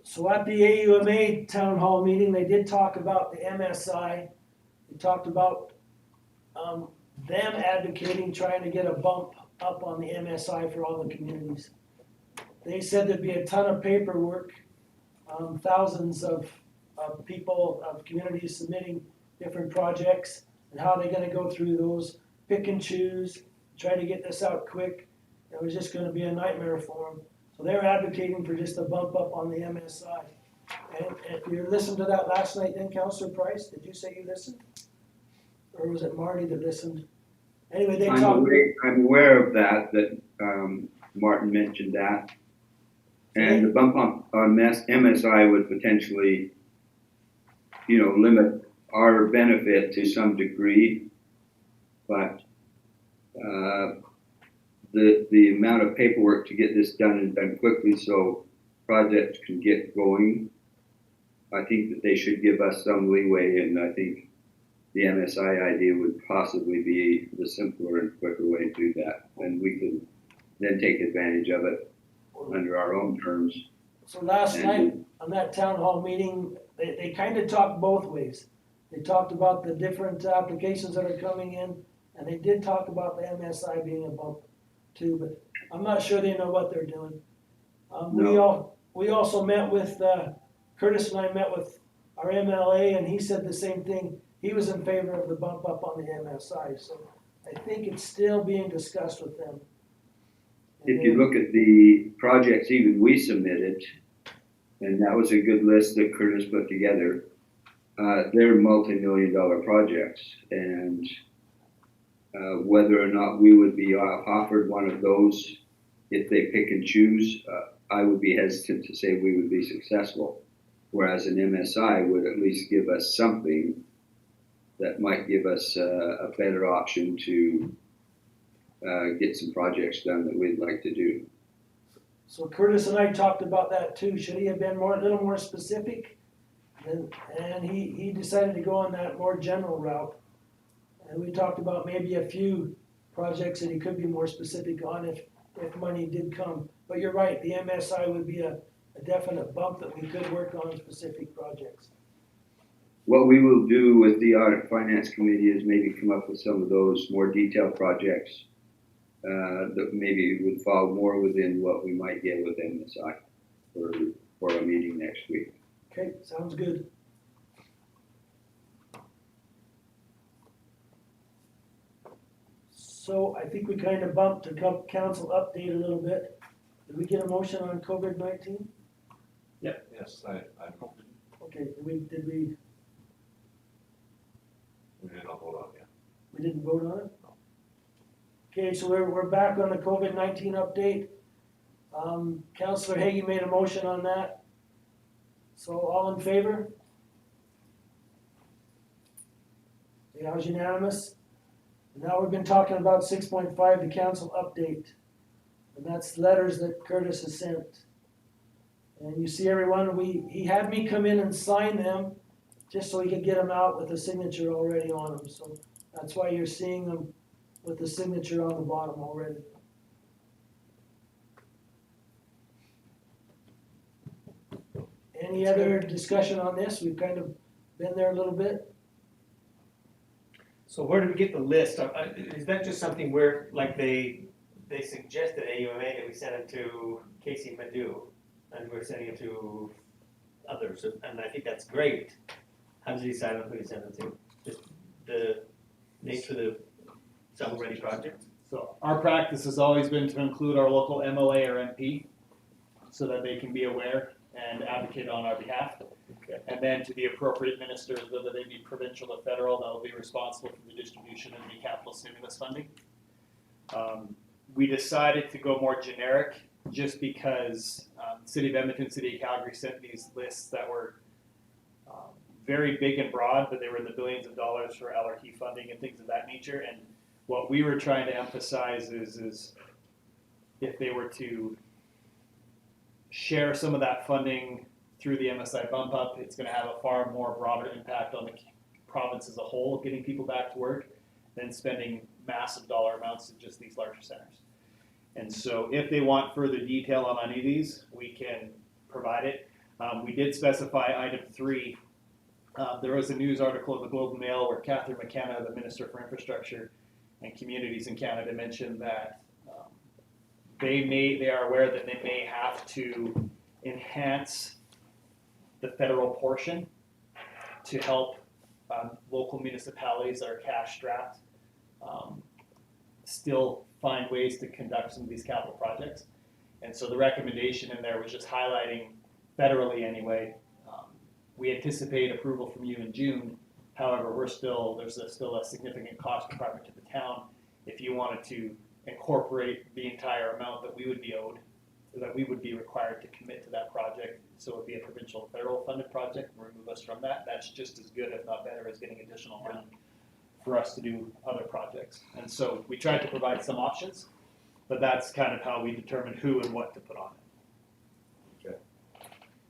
So at the AUMA town hall meeting, they did talk about the MSI. They talked about them advocating, trying to get a bump up on the MSI for all the communities. They said there'd be a ton of paperwork, thousands of people, of communities submitting different projects, and how they're gonna go through those, pick and choose, try to get this out quick. It was just gonna be a nightmare for them. So they're advocating for just a bump up on the MSI. And if you listened to that last night then, Councillor Price, did you say you listened? Or was it Marty that listened? Anyway, they talked. I'm aware of that Martin mentioned that. And the bump on MSI would potentially, limit our benefit to some degree. But the amount of paperwork to get this done and done quickly so projects can get going, I think that they should give us some leeway, and I think the MSI idea would possibly be the simpler and quicker way to do that. And we can then take advantage of it under our own terms. So last night on that town hall meeting, they kind of talked both ways. They talked about the different applications that are coming in, and they did talk about the MSI being a bump too, but I'm not sure they know what they're doing. We also met with, Curtis and I met with our MLA, and he said the same thing. He was in favor of the bump up on the MSI, so I think it's still being discussed with them. If you look at the projects even we submitted, and that was a good list that Curtis put together, they're multi-million-dollar projects, and whether or not we would be offered one of those if they pick and choose, I would be hesitant to say we would be successful. Whereas an MSI would at least give us something that might give us a better option to get some projects done that we'd like to do. So Curtis and I talked about that too. Should he have been a little more specific? And he decided to go on that more general route. And we talked about maybe a few projects that he could be more specific on if money did come. But you're right, the MSI would be a definite bump that we could work on specific projects. What we will do with the Audit Finance Committee is maybe come up with some of those more detailed projects that maybe would fall more within what we might get with MSI for a meeting next week. Okay, sounds good. So I think we kind of bumped to council update a little bit. Did we get a motion on COVID-19? Yes, I Okay, did we? we did not vote on it. We didn't vote on it? Okay, so we're back on the COVID-19 update. Councillor Hagy made a motion on that. So all in favor? Yeah, it was unanimous. And now we've been talking about 6.5, the council update. And that's letters that Curtis has sent. And you see everyone, he had me come in and sign them just so he could get them out with a signature already on them. So that's why you're seeing them with the signature on the bottom already. Any other discussion on this? We've kind of been there a little bit. So where do we get the list? Is that just something where, like, they suggested AUMA that we send it to Casey Madu, and we're sending it to others, and I think that's great. How does he decide on who to send it to? Just the nature of the shovel-ready project? So our practice has always been to include our local MLA or MP so that they can be aware and advocate on our behalf. Okay. And then to the appropriate ministers, whether they be provincial or federal, that will be responsible for the distribution of the capital stimulus funding. We decided to go more generic just because City of Edmonton, City of Calgary sent these lists that were very big and broad, but they were in the billions of dollars for LRT funding and things of that nature. And what we were trying to emphasize is if they were to share some of that funding through the MSI bump up, it's going to have a far more broader impact on the province as a whole, getting people back to work, than spending massive dollar amounts in just these larger centers. And so if they want further detail on any of these, we can provide it. We did specify item 3. There was a news article in the Globe and Mail where Catherine McKenna, the Minister for Infrastructure and Communities in Canada, mentioned that they are aware that they may have to enhance the federal portion to help local municipalities that are cash strapped still find ways to conduct some of these capital projects. And so the recommendation in there was just highlighting federally anyway. We anticipate approval from you in June. However, there's still a significant cost department to the town. If you wanted to incorporate the entire amount that we would be owed, that we would be required to commit to that project, so it would be a provincial federal funded project and remove us from that, that's just as good, if not better, as getting additional money for us to do other projects. And so we tried to provide some options, but that's kind of how we determine who and what to put on it.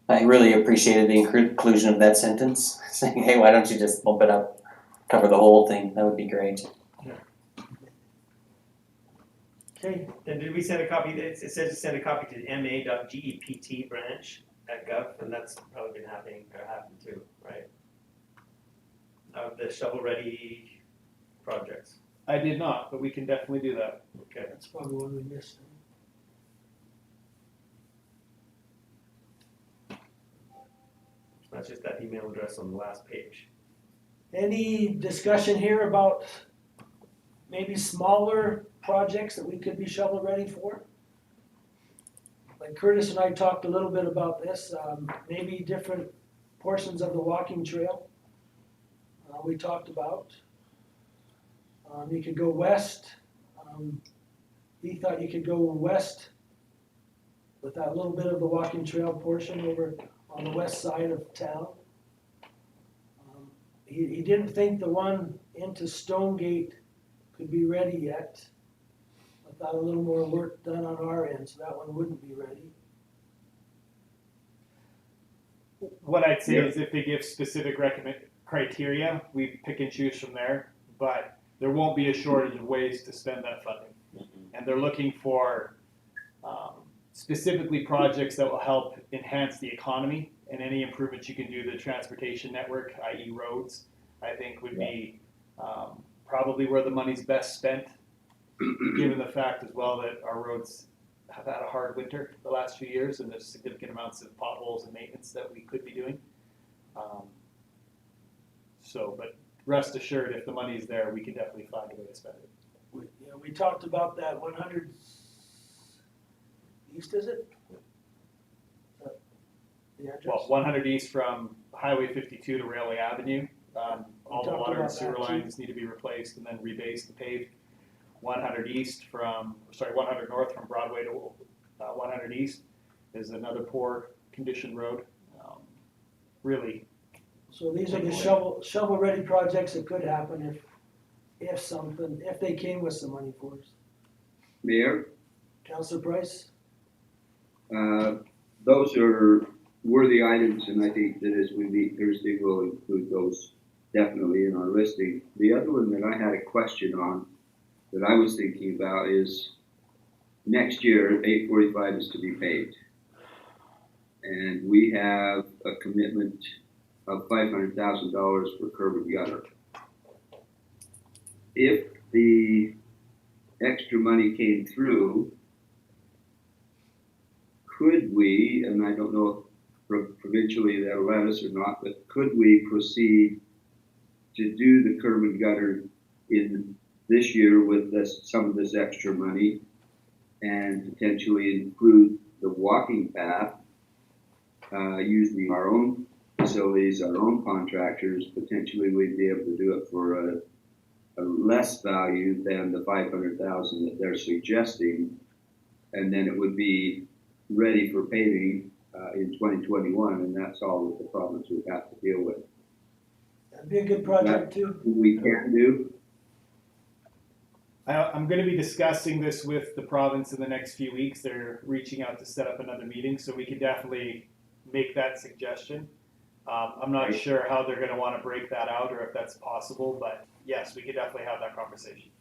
I really appreciated the inclusion of that sentence, saying, hey, why don't you just bump it up, cover the whole thing? That would be great. Okay, And did we send a copy, it says to send a copy to ma.gept branch@gov, and that's probably been happening too, right? Of the shovel-ready projects. I did not, but we can definitely do that. Okay. that's probably one we missed. That's just that email address on the last page. Any discussion here about maybe smaller projects that we could be shovel ready for? Like Curtis and I talked a little bit about this, maybe different portions of the walking trail. We talked about. You could go west. He thought you could go west with that little bit of the walking trail portion over on the west side of town. He didn't think the one into Stonegate could be ready yet. Without a little more work done on our end, so that one wouldn't be ready. What I'd say is if they give specific criteria, we pick and choose from there, but there won't be a shortage of ways to spend that funding. And they're looking for specifically projects that will help enhance the economy, and any improvements you can do to the transportation network, i.e. roads, I think would be probably where the money's best spent, given the fact as well that our roads have had a hard winter the last few years, and there's significant amounts of potholes and maintenance that we could be doing. But rest assured, if the money's there, we can definitely find a way to spend it. We talked about that 100 east, is it? The address? Well, 100 east from Highway 52 to Railway Avenue. All the talked water and about sewer that too. lines need to be replaced and then rebased and paved. 100 north from Broadway to 100 East is another poor condition road. Really, So these are the shovel-ready projects that could happen if they came with some money for us. Mayor, Councillor Price? those are worthy items, and I think that as we meet Thursday, we'll include those definitely in our listing. The other one that I had a question on, that I was thinking about is, next year, 845 is to be paved. And we have a commitment of $500,000 for curb and gutter. If the extra money came through, could we, and I don't know if provincially they'll let us or not, but could we proceed to do the curb and gutter in this year with some of this extra money, and potentially include the walking path, using our own facilities, our own contractors? Potentially we'd be able to do it for a less value than the 500,000 that they're suggesting, and then it would be ready for paving in 2021, and that's all of the problems we have to deal with. That'd be a good project too. We can do. I'm going to be discussing this with the province in the next few weeks. They're reaching out to set up another meeting, so we could definitely make that suggestion. I'm not sure how they're going to want to break that out or if that's possible, but yes, we could definitely have that conversation.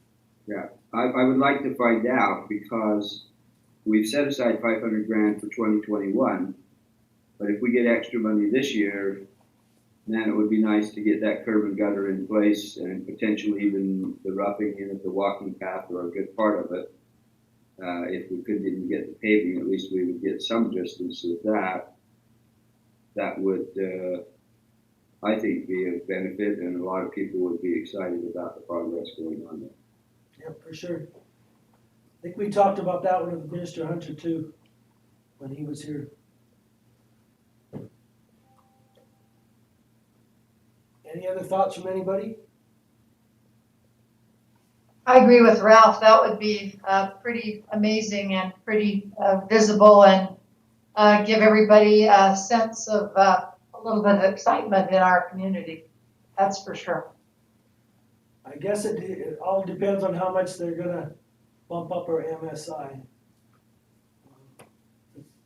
Yeah, I would like to find out, because we've set aside 500 grand for 2021, but if we get extra money this year, man, it would be nice to get that curb and gutter in place, and potentially even the roughing in of the walking path, or a good part of it. If we couldn't even get the paving, at least we would get some distance of that. That would, I think, be a benefit, and a lot of people would be excited about the progress going on there. Yeah, for sure. I think we talked about that one with Minister Hunter too, when he was here. Any other thoughts from anybody? I agree with Ralph. That would be pretty amazing and pretty visible, and give everybody a sense of a little bit of excitement in our community. That's for sure. I guess it all depends on how much they're gonna bump up our MSI.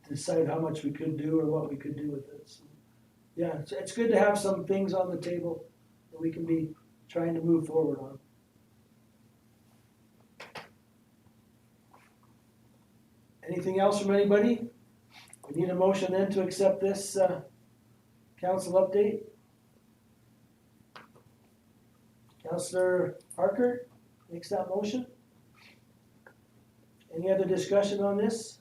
Decide how much we could do or what we could do with it. So, yeah, it's good to have some things on the table that we can be trying to move forward on. Anything else from anybody? We need a motion then to accept this council update. Councillor Harker makes that motion. Any other discussion on this?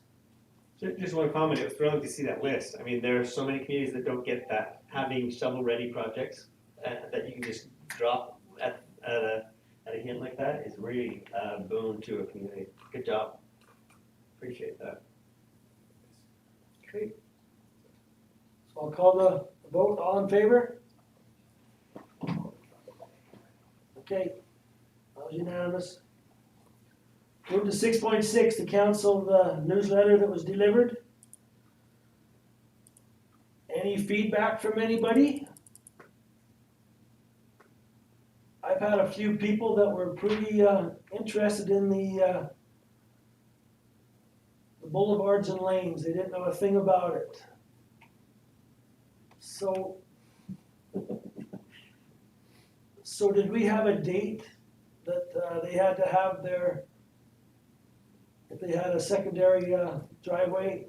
Just one comment, it was thrilling to see that list. I mean, there are so many communities that don't get that, having shovel-ready projects that you can just drop at a hint like that is really a boon to a community. Good job. Appreciate that. Okay. So I'll call the vote. All in favor? Okay, that was unanimous. Move to 6.6, the council newsletter that was delivered. Any feedback from anybody? I've had a few people that were pretty interested in the boulevards and lanes. They didn't know a thing about it. So did we have a date that they had to have their, if they had a secondary driveway,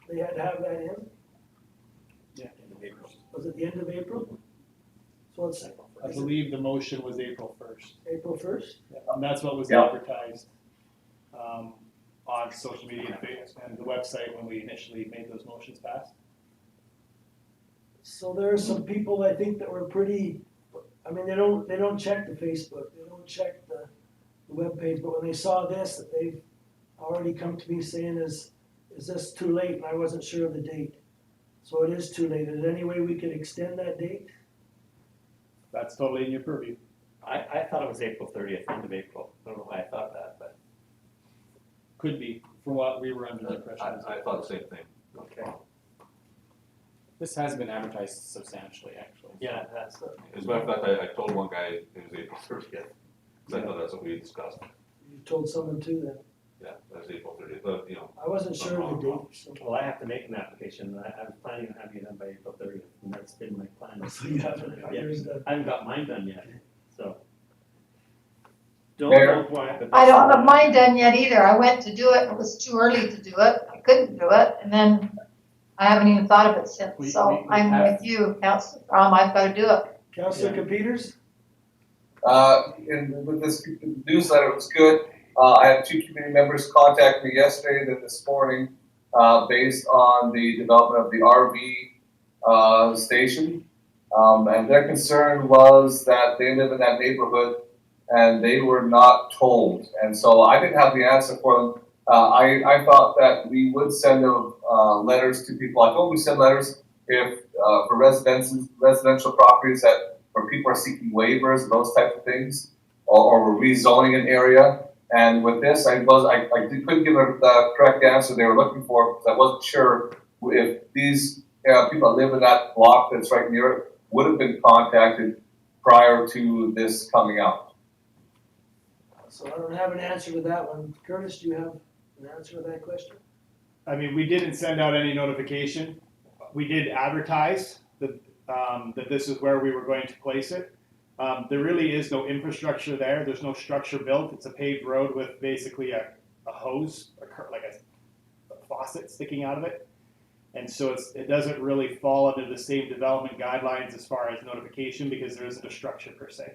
they had to have that in? Yeah, end of April. Was it the end of April? So it's, I believe the motion was April 1st. April 1st? And that's what was Yeah. advertised on social media and the website when we initially made those motions pass. So there are some people I think that were pretty, I mean, they don't check the Facebook, they don't check the webpage, but when they saw this, that they've already come to me saying, is this too late? And I wasn't sure of the date. So it is too late. Is there any way we could extend that date? That's totally in your purview. I thought it was April 30th, end of April. I don't know why I thought that, but. Could be. from what we were under the impression. I thought the same thing. Okay. This has been advertised substantially, actually. Yeah, that's, As a matter of fact, I told one guy it was April 30th, because I thought that's what we discussed. You told someone too then. Yeah, that's April 30th, but, you know, I wasn't sure of the date, so. well, I have to make an application, I was planning on having it done by April 30th, and that's been my plan. So you haven't got Yeah. yours done. I haven't got mine done yet, so. Don't Mayor? know why, but. I don't have mine done yet either. I went to do it, it was too early to do it, I couldn't do it, and then I haven't even thought of it since, so I'm with you, Councilor Crom, I've gotta do it. Councilor Peters? With this newsletter, it was good. I had 2 community members contact me yesterday and this morning, based on the development of the RV station. And their concern was that they live in that neighborhood and they were not told. And so I didn't have the answer for them. I thought that we would send letters to people. I told we send letters if for residential properties where people are seeking waivers and those types of things, or we're rezoning an area. And with this, I couldn't give the correct answer they were looking for because I wasn't sure if these people that live in that block that's right near it would have been contacted prior to this coming out. So I don't have an answer to that one. Curtis, do you have an answer to that question? I mean, we didn't send out any notification. We did advertise that this is where we were going to place it. There really is no infrastructure there. There's no structure built. It's a paved road with basically a hose, like a faucet sticking out of it. And so it doesn't really fall under the same development guidelines as far as notification because there isn't a structure per se.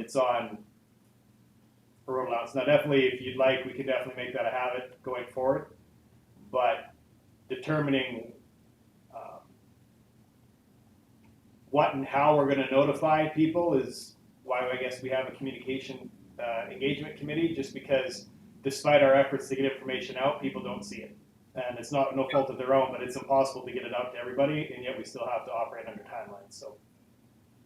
It's on a road allowance. Now, definitely, if you'd like, we can definitely make that a habit going forward. But determining what and how we're going to notify people is why I guess we have a communication engagement committee, just because despite our efforts to get information out, people don't see it. And it's not no fault of their own, but it's impossible to get it out to everybody, and yet we still have to operate under timelines. So,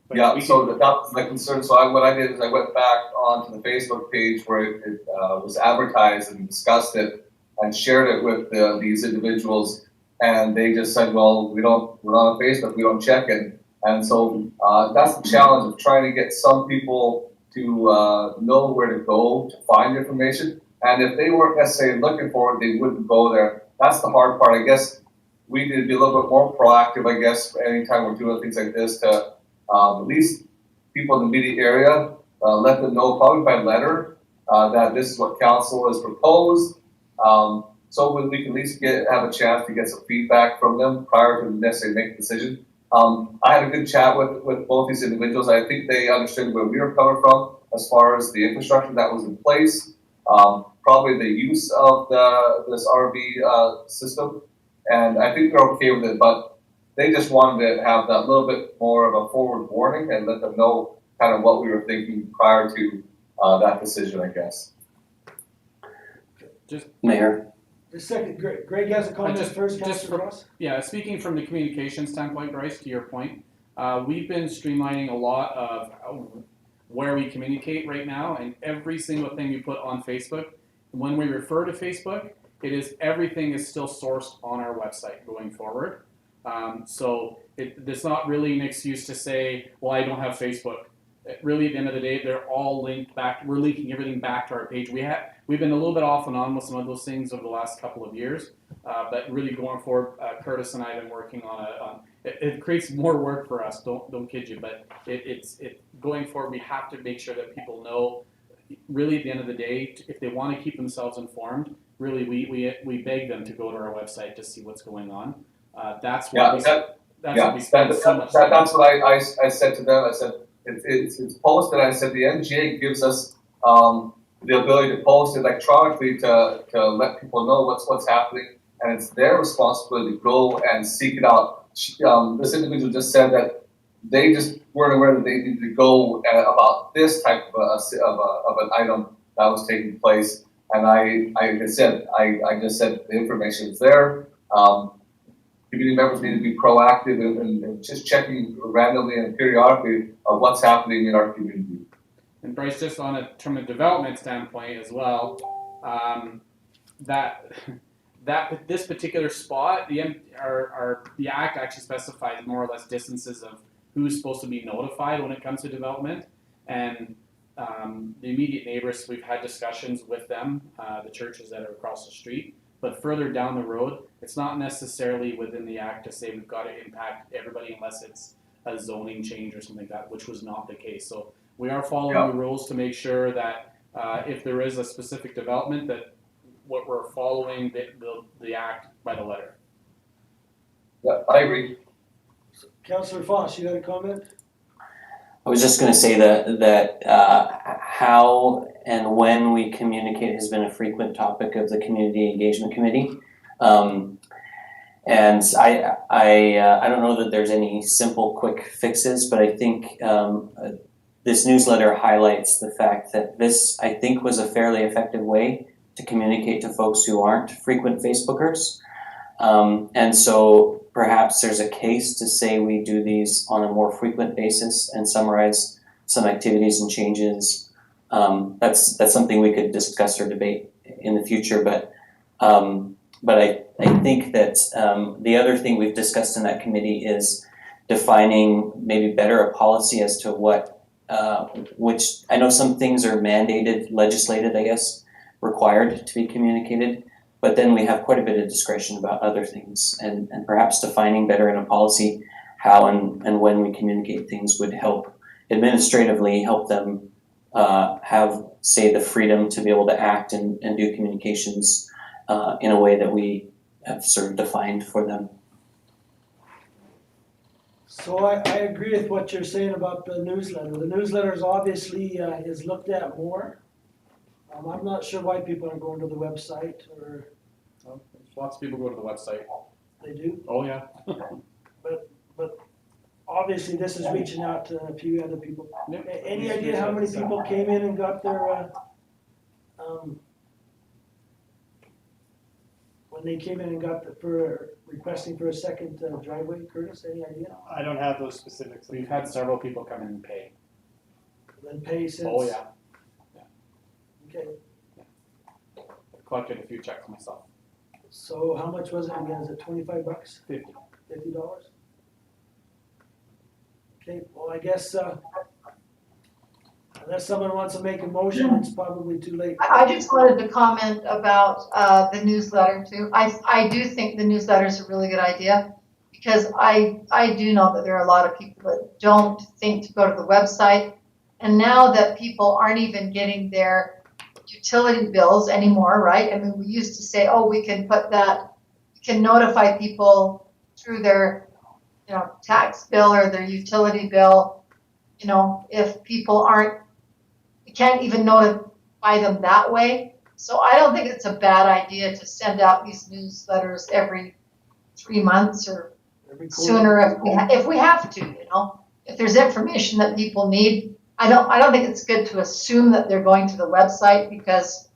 but Yeah, so that was my concern. So what I did is I went back onto the Facebook page where it was advertised and discussed it and shared it with these individuals, and they just said, well, we're not on Facebook, we don't check it. And so that's the challenge of trying to get some people to know where to go to find information. And if they weren't necessarily looking for it, they wouldn't go there. That's the hard part. I guess we need to be a little bit more proactive, I guess, anytime we're doing things like this to at least people in the immediate area, let them know probably by letter that this is what council has proposed. So we can at least have a chance to get some feedback from them prior to necessarily making a decision. I had a good chat with both these individuals. I think they understood where we were coming from as far as the infrastructure that was in place, probably the use of this RV system, and I think they're okay with it, but they just wanted to have that little bit more of a forward warning and let them know kind of what we were thinking prior to that decision, I guess. Mayor. Just a second, Greg has a comment first, Councilor Ross. Yeah, speaking from the communication standpoint, Bryce, to your point, we've been streamlining a lot of where we communicate right now, and every single thing we put on Facebook, when we refer to Facebook, everything is still sourced on our website going forward. So it's not really an excuse to say, well, I don't have Facebook. Really, at the end of the day, they're all linked back. We're linking everything back to our page. We've been a little bit off and on with some of those things over the last couple of years, but really going forward, Curtis and I have been working on it creates more work for us. Don't kid you, but it's going forward. We have to make sure that people know. Really, at the end of the day, if they want to keep themselves informed, really, we beg them to go to our website to see what's going on. That's why we spend so much time. That's what I said to them. I said it's posted. I said the NGA gives us the ability to post electronically to let people know what's happening, and it's their responsibility to go and seek it out. This individual just said that they just weren't aware that they needed to go about this type of an item that was taking place. And I just said the information is there. Community members need to be proactive and just checking randomly and periodically of what's happening in our community. And Bryce, just from a development standpoint as well, this particular spot, the act actually specifies more or less distances of who's supposed to be notified when it comes to development, and the immediate neighbors, we've had discussions with them, the churches that are across the street. But further down the road, it's not necessarily within the act to say we've got to impact everybody unless it's a zoning change or something like that, which was not the case. So we are following the rules to make sure that if there is a specific development, that what we're following the act by the letter. Yeah, I agree. Councillor Foss, you had a comment? I was just going to say that how and when we communicate has been a frequent topic of the Community Engagement Committee. And I don't know that there's any simple quick fixes, but I think this newsletter highlights the fact that this, I think, was a fairly effective way to communicate to folks who aren't frequent Facebookers. And so perhaps there's a case to say we do these on a more frequent basis and summarize some activities and changes. That's something we could discuss or debate in the future, but I think that the other thing we've discussed in that committee is defining maybe better a policy as to what, which I know some things are mandated, legislated, I guess, required to be communicated, but then we have quite a bit of discretion about other things, and perhaps defining better in a policy how and when we communicate things would help administratively help them have, say, the freedom to be able to act and do communications in a way that we have sort of defined for them. So I agree with what you're saying about the newsletter. The newsletter is obviously is looked at more. I'm not sure why people are going to the website, or Lots of people go to the website. they do, Oh yeah. but obviously this is reaching out to a few other people. Yep. Any idea how many people came in and got their, when they came in and got requesting for a second driveway, Curtis, any idea? I don't have those specifics. We've had several people come in and pay. Then pay since? Oh yeah. Okay, I've collected a few checks myself. so how much was it again? Is it $25? 50. $50? Okay, well, I guess, unless someone wants to make a motion, it's probably too late. I just wanted to comment about the newsletter too. I do think the newsletter is a really good idea, because I do know that there are a lot of people that don't think to go to the website. And now that people aren't even getting their utility bills anymore, right? I mean, we used to say, oh, we can notify people through their, tax bill or their utility bill. If people we can't even notify them that way. So I don't think it's a bad idea to send out these newsletters every 3 months or sooner if we have to, if there's information that people need. I don't think it's good to assume that they're going to the website, because,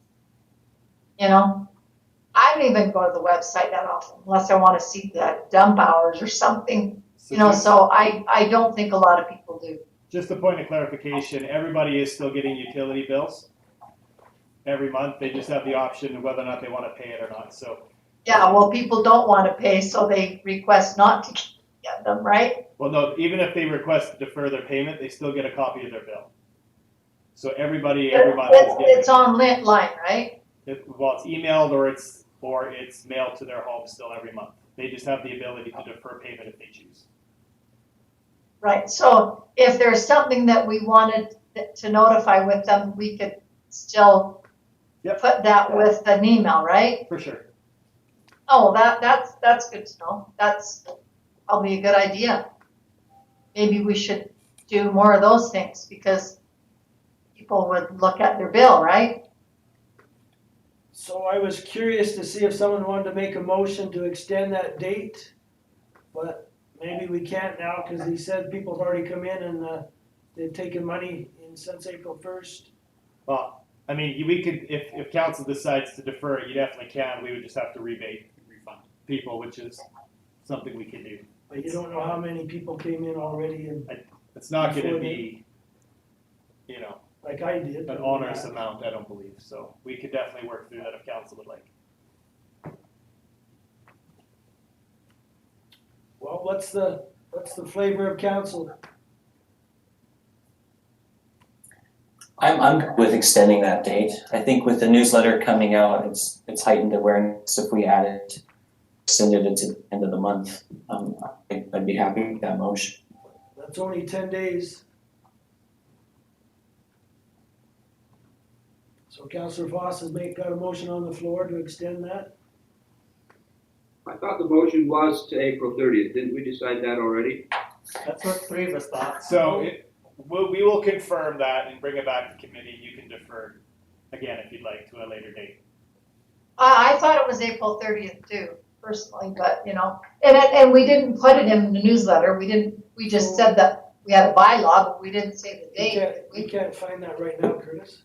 I don't even go to the website that often unless I want to see the dump hours or something, so I don't think a lot of people do. Just a point of clarification, everybody is still getting utility bills every month. They just have the option of whether or not they want to pay it or not, so. Yeah, well, people don't want to pay, so they request not to get them, right? Well, no, even if they request to defer their payment, they still get a copy of their bill. So everybody every month is getting. It's online, right? Well, it's emailed or it's mailed to their home still every month. They just have the ability to defer payment if they choose. Right, so if there's something that we wanted to notify with them, we could still put that with an email, right? For sure. Oh, that's good to know. That's probably a good idea. Maybe we should do more of those things, because people would look at their bill, right? So I was curious to see if someone wanted to make a motion to extend that date, but maybe we can't now, because he said people have already come in and they've taken money since April 1st. Well, I mean, we could, if council decides to defer it, you definitely can. We would just have to refund people, which is something we can do. But you don't know how many people came in already, and It's not going to be, like I did. an onerous amount, I don't believe. So we could definitely work through that if council would like. Well, what's the flavor of council? I'm good with extending that date. I think with the newsletter coming out, it's heightened awareness if we add it, extended it to the end of the month. I'd be happy with that motion. That's only 10 days. So Councillor Foss has got a motion on the floor to extend that. I thought the motion was to April 30th. Didn't we decide that already? That's what three of us thought. So we will confirm that and bring it back to committee. You can defer again if you'd like to a later date. I thought it was April 30th too, personally, but and we didn't put it in the newsletter. We just said that we had a bylaw, but we didn't say the date. We can't find that right now, Curtis.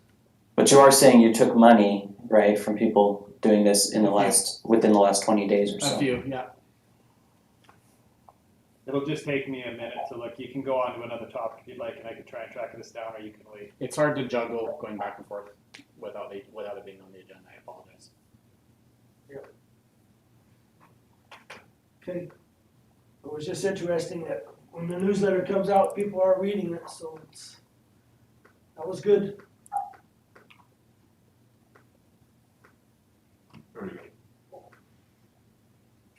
But you are saying you took money, right, from people doing this within the last 20 days or so? A few, yeah. It'll just take me a minute to look. You can go on to another topic if you'd like, and I can try and track this down, or you can wait. It's hard to juggle going back and forth without it being on the agenda. I apologize. Okay. It was just interesting that when the newsletter comes out, people are reading it, so that was good. Very good.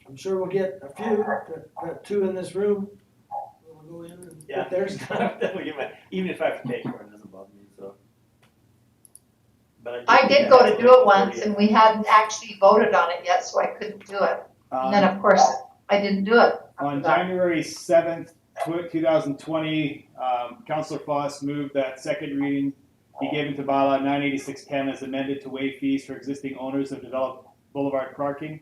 I'm sure we'll get a few, got two in this room. We'll go in and get theirs done. Even if I have to pay for it, it doesn't bother me, so. But I did go to do it once and we hadn't actually voted on it yet, so I couldn't do it. And then of course, I didn't do it. On January 7th, 2020, Councillor Foss moved that second reading be given to bylaw 98610 as amended to waive fees for existing owners of developed boulevard parking,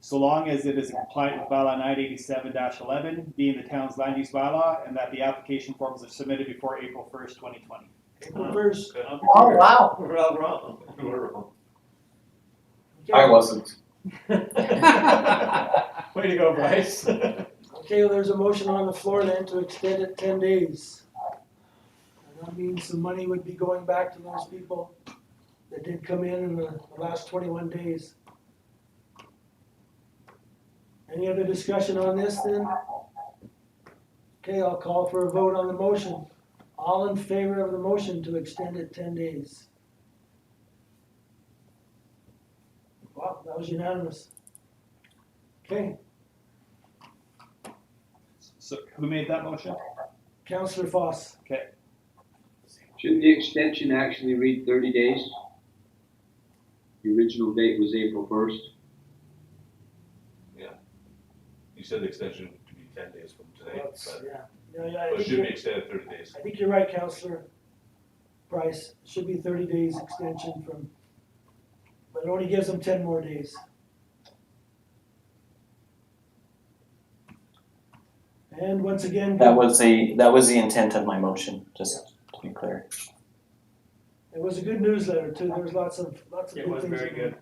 so long as it is compliant with bylaw 987-11, being the town's land use bylaw, and that the application forms are submitted before April 1st, 2020. April 1st. Oh, wow. We're all wrong. We're wrong. I wasn't. Way to go, Bryce. Okay, well, there's a motion on the floor then to extend it 10 days. And that means some money would be going back to those people that did come in the last 21 days. Any other discussion on this then? Okay, I'll call for a vote on the motion. All in favor of the motion to extend it 10 days? Wow, that was unanimous. Okay, So who made that motion? Councillor Foss. Shouldn't the extension actually read 30 days? The original date was April 1st. You said the extension to be 10 days from today, Well, but yeah, it should be extended 30 days. I think you're right, Councillor Price. It should be 30 days extension from, but it only gives them 10 more days. And once again, That was the intent of my motion, just to be clear. it was a good newsletter too. There was lots of It good was things. very in good. it.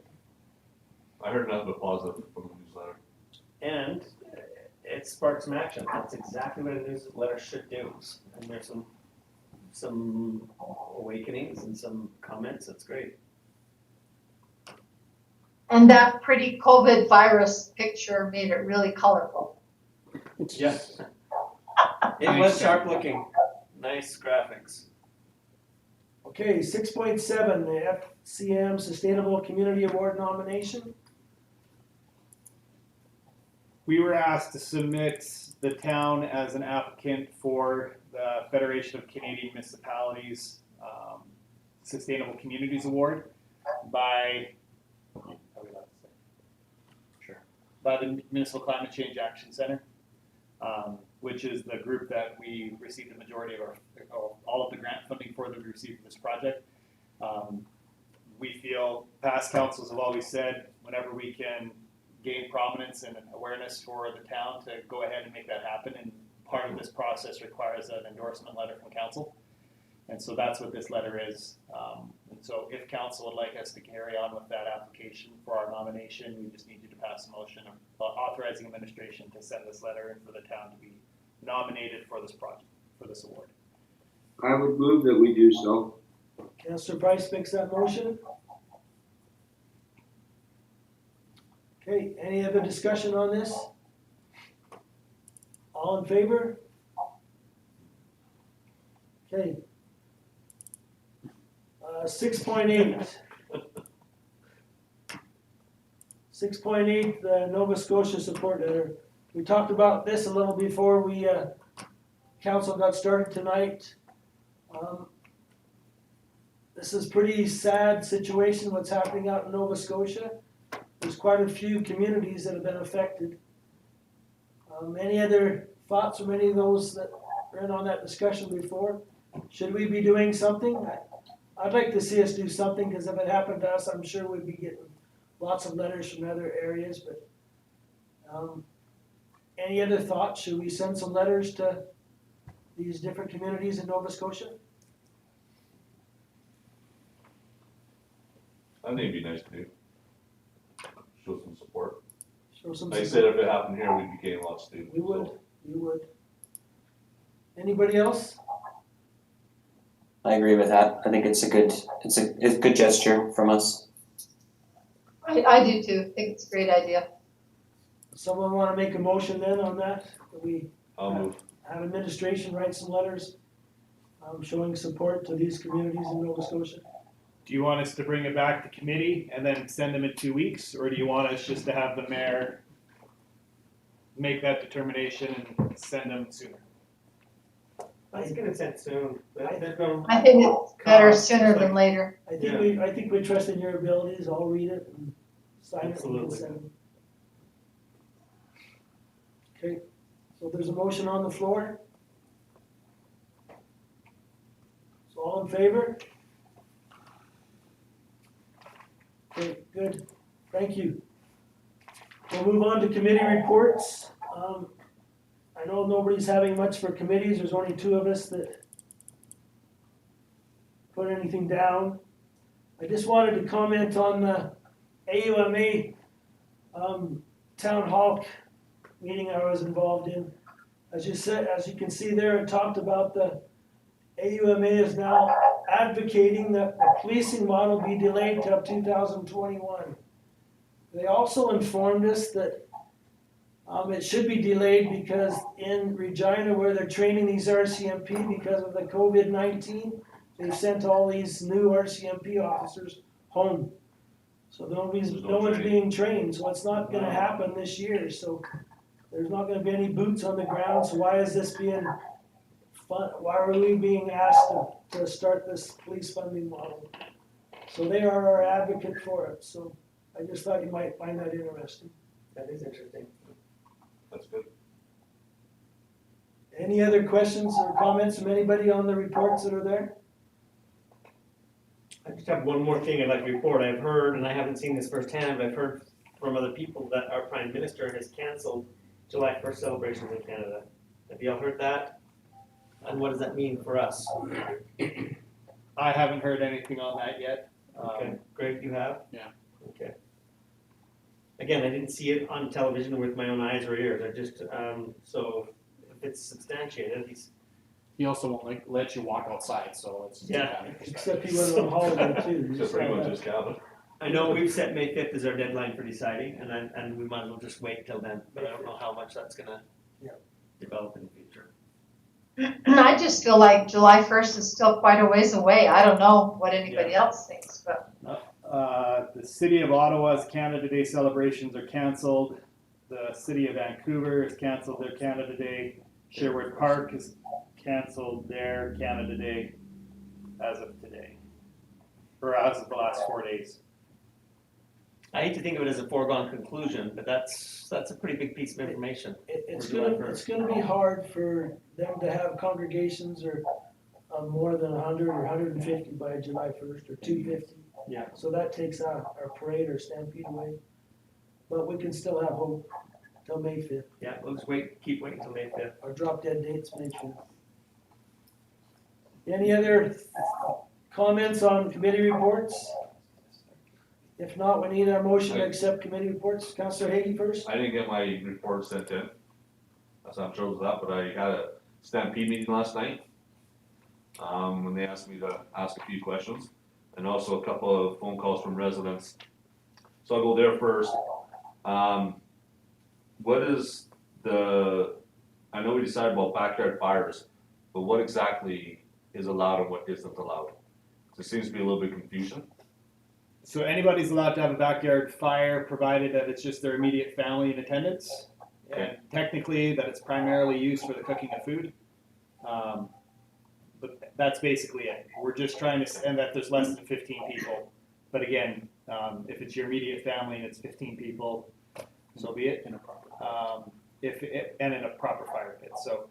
I heard nothing but positive from the newsletter. And it sparked some action. That's exactly what a newsletter should do. And there's some awakenings and some comments. That's great. And that pretty COVID virus picture made it really colorful. Yeah. It was sharp looking. Nice graphics. Okay, 6.7, the FCM Sustainable Community Award nomination. We were asked to submit the town as an applicant for the Federation of Canadian Municipalities Sustainable Communities Award by the Municipal Climate Change Action Center, which is the group that we received the majority of all of the grant funding for that we received for this project. We feel past councils have always said whenever we can gain prominence and awareness for the town to go ahead and make that happen, and part of this process requires an endorsement letter from council, and so that's what this letter is. And so if council would like us to carry on with that application for our nomination, we just need you to pass a motion authorizing administration to send this letter in for the town to be nominated for this project, for this award. I would move that we do so. Councillor Price makes that motion. Okay, any other discussion on this? All in favor? Okay. 6.8. 6.8, the Nova Scotia support letter. We talked about this a little before we, council got started tonight. This is pretty sad situation, what's happening out in Nova Scotia. There's quite a few communities that have been affected. Any other thoughts from any of those that were in on that discussion before? Should we be doing something? I'd like to see us do something, because if it happened to us, I'm sure we'd be getting lots of letters from other areas, but any other thoughts? Should we send some letters to these different communities in Nova Scotia? I think it'd be nice to do. Show some support. Show some Like I support. said, if it happened here, we'd be getting lots too. We would, so. we would. Anybody else? I agree with that. I think it's a good gesture from us. I do too, I think it's a great idea. Someone want to make a motion then on that? That we I'll move. have administration write some letters showing support to these communities in Nova Scotia? Do you want us to bring it back to committee and then send them in 2 weeks, or do you want us just to have the mayor make that determination and send them sooner? I was gonna send soon, but there's no. I think it's better cost. sooner It's than like- later. I think we trust in your abilities. I'll read it and sign it and Absolutely. send it. Okay, so there's a motion on the floor. So all in favor? Okay, good, thank you. We'll move on to committee reports. I know nobody's having much for committees, there's only 2 of us that put anything down. I just wanted to comment on the AUMA town hall meeting I was involved in. As you can see there, it talked about the AUMA is now advocating that the policing model be delayed till 2021. They also informed us that it should be delayed because in Regina, where they're training these RCMP because of the COVID-19, they've sent all these new RCMP officers home. So no one's being trained, so it's not gonna happen this year, so there's not gonna be any boots on the ground, so why is this being why are we being asked to start this police funding model? So they are our advocate for it, so I just thought you might find that interesting. That is interesting. That's good. Any other questions or comments from anybody on the reports that are there? I just have one more thing I'd like to report. I've heard, and I haven't seen this firsthand, but I've heard from other people that our Prime Minister has canceled July 1st celebrations in Canada. Have y'all heard that? And what does that mean for us? I haven't heard anything on that yet. Okay, Greg, you have? Yeah. Okay. Again, I didn't see it on television with my own eyes or ears. I just, so if it's substantiated, He also won't let you walk outside, so it's. Yeah. Except he went on holiday too. Except for anyone just cabin. I know we've set May 5th as our deadline for deciding, and we might as well just wait till then, but I don't know how much that's gonna develop in the future. I just feel like July 1st is still quite a ways away. I don't know what anybody else thinks, but The City of Ottawa's Canada Day celebrations are canceled. The City of Vancouver has canceled their Canada Day. Sherwood Park has canceled their Canada Day as of today, or as of the last 4 days. I hate to think of it as a foregone conclusion, but that's a pretty big piece of information. It's Or July gonna be hard for them to have congregations or more than 100 or 150 by July 1st or 250. Yeah. So that takes our parade or stampede away, but we can still have hope till May 5th. Yeah, we'll just keep waiting till May 5th. Our drop dead date's May 5th. Any other comments on committee reports? If not, we need a motion to accept committee reports. Councillor Hagy first. I didn't get my report sent in. That's not sure of that, but I had a stampede meeting last night. When they asked me to ask a few questions, and also a couple of phone calls from residents. So I'll go there first. What is I know we decided about backyard fires, but what exactly is allowed and what isn't allowed? There seems to be a little bit of confusion. So anybody's allowed to have a backyard fire, provided that it's just their immediate family in attendance, and technically that it's primarily used for the cooking of food. But that's basically it. We're just trying to, and that there's less than 15 people. But again, if it's your immediate family and it's 15 people, so be it. In a proper. And in a proper fire pit. So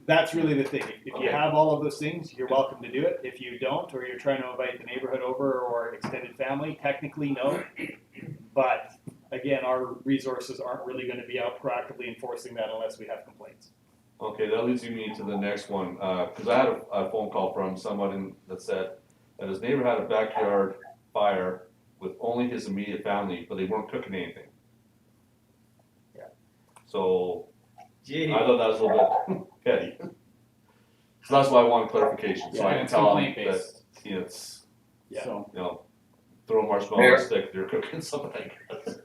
that's really the thing. If you Okay. have all of those things, you're welcome to do it. If you don't, or you're trying to invite the neighborhood over or extended family, technically no. But again, our resources aren't really going to be out proactively enforcing that unless we have complaints. Okay, that leads me to the next one, because I had a phone call from someone that said that his neighbor had a backyard fire with only his immediate family, but they weren't cooking anything. Yeah. So Gee. I thought that was a little bit petty. So that's why I wanted clarification, so I And can it's tell them complaint that, based. you know, it's, Yeah. So, throw a marshmallow on a stick, you're cooking something like that.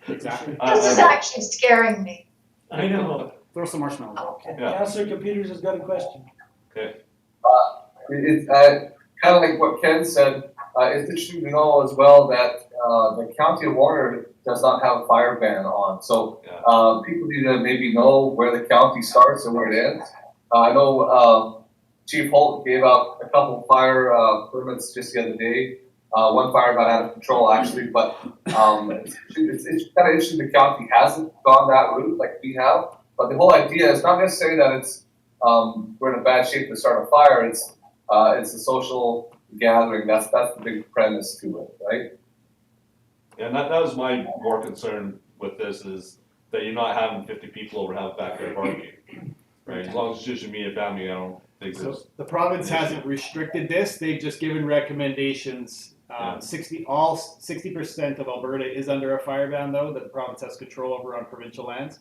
exactly. This is actually scaring me. I know. Throw some marshmallows. Okay, Yeah. Councillor Computers has got a question. It's kind of like what Ken said. It's interesting to know as well that the county of Warner does not have a fire ban on. So Yeah. people need to maybe know where the county starts and where it ends. I know Chief Holt gave out a couple fire permits just the other day. One fire got out of control actually, but it's kind of interesting the county hasn't gone that route like we have. But the whole idea is not necessarily that it's we're in a bad shape to start a fire. It's a social gathering. That's the big premise to it, right? And that was my more concern with this is that you're not having 50 people over to have a backyard barbecue. Right, as long as it's just your immediate family, I don't think So there's, the province hasn't restricted this. They've just given recommendations. 60% of Alberta is under a fire ban, though, that the province has control over on provincial lands.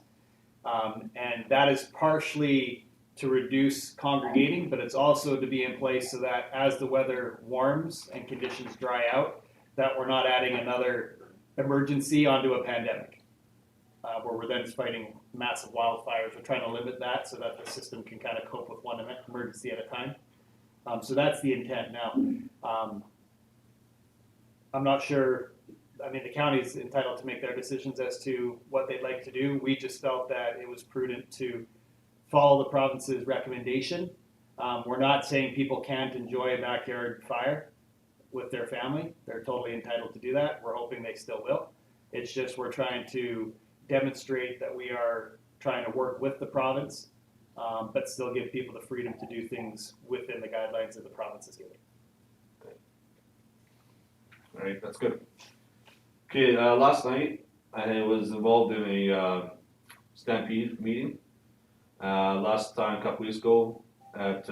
And that is partially to reduce congregating, but it's also to be in place so that as the weather warms and conditions dry out, that we're not adding another emergency onto a pandemic, where we're then fighting massive wildfires. We're trying to limit that so that the system can kind of cope with one emergency at a time. So that's the intent now. I'm not sure. I mean, the county's entitled to make their decisions as to what they'd like to do. We just felt that it was prudent to follow the province's recommendation. We're not saying people can't enjoy a backyard fire with their family. They're totally entitled to do that. We're hoping they still will. It's just we're trying to demonstrate that we are trying to work with the province, but still give people the freedom to do things within the guidelines that the province is giving. all right, that's good. Okay, last night I was involved in a Stampede meeting. Last time, a couple weeks ago, at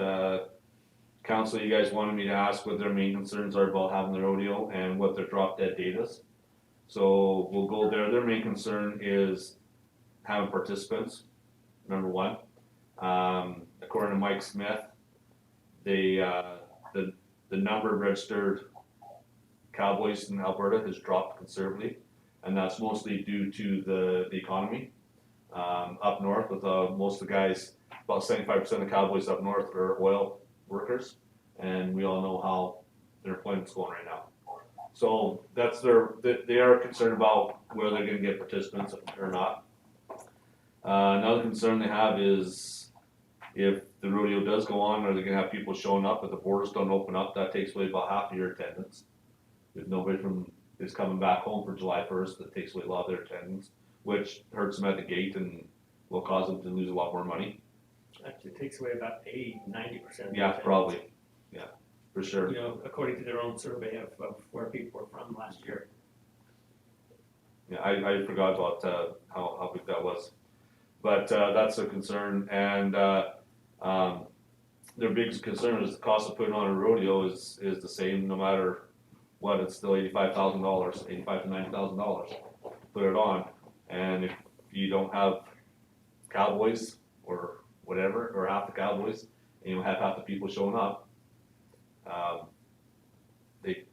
council, you guys wanted me to ask what their main concerns are about having the rodeo and what their drop dead date is. So we'll go there. Their main concern is having participants, number one. According to Mike Smith, the number of registered cowboys in Alberta has dropped considerably, and that's mostly due to the economy. Up north, with most of the guys, about 75% of the cowboys up north are oil workers, and we all know how their employment's going right now. So that's they are concerned about whether they're going to get participants or not. Another concern they have is if the rodeo does go on, are they going to have people showing up? If the borders don't open up, that takes away about half of your attendance. If nobody is coming back home for July 1st, that takes away a lot of their attendance, which hurts them at the gate and will cause them to lose a lot more money. Actually, it takes away about 80-90%. Yeah, probably. Yeah, for sure. You know, according to their own survey of where people were from last year. Yeah, I forgot about how big that was, but that's a concern. And their biggest concern is the cost of putting on a rodeo is the same no matter what. It's still $85,000, $85,000 to $90,000 put it on. And if you don't have cowboys or whatever, or half the cowboys, and you don't have half the people showing up, they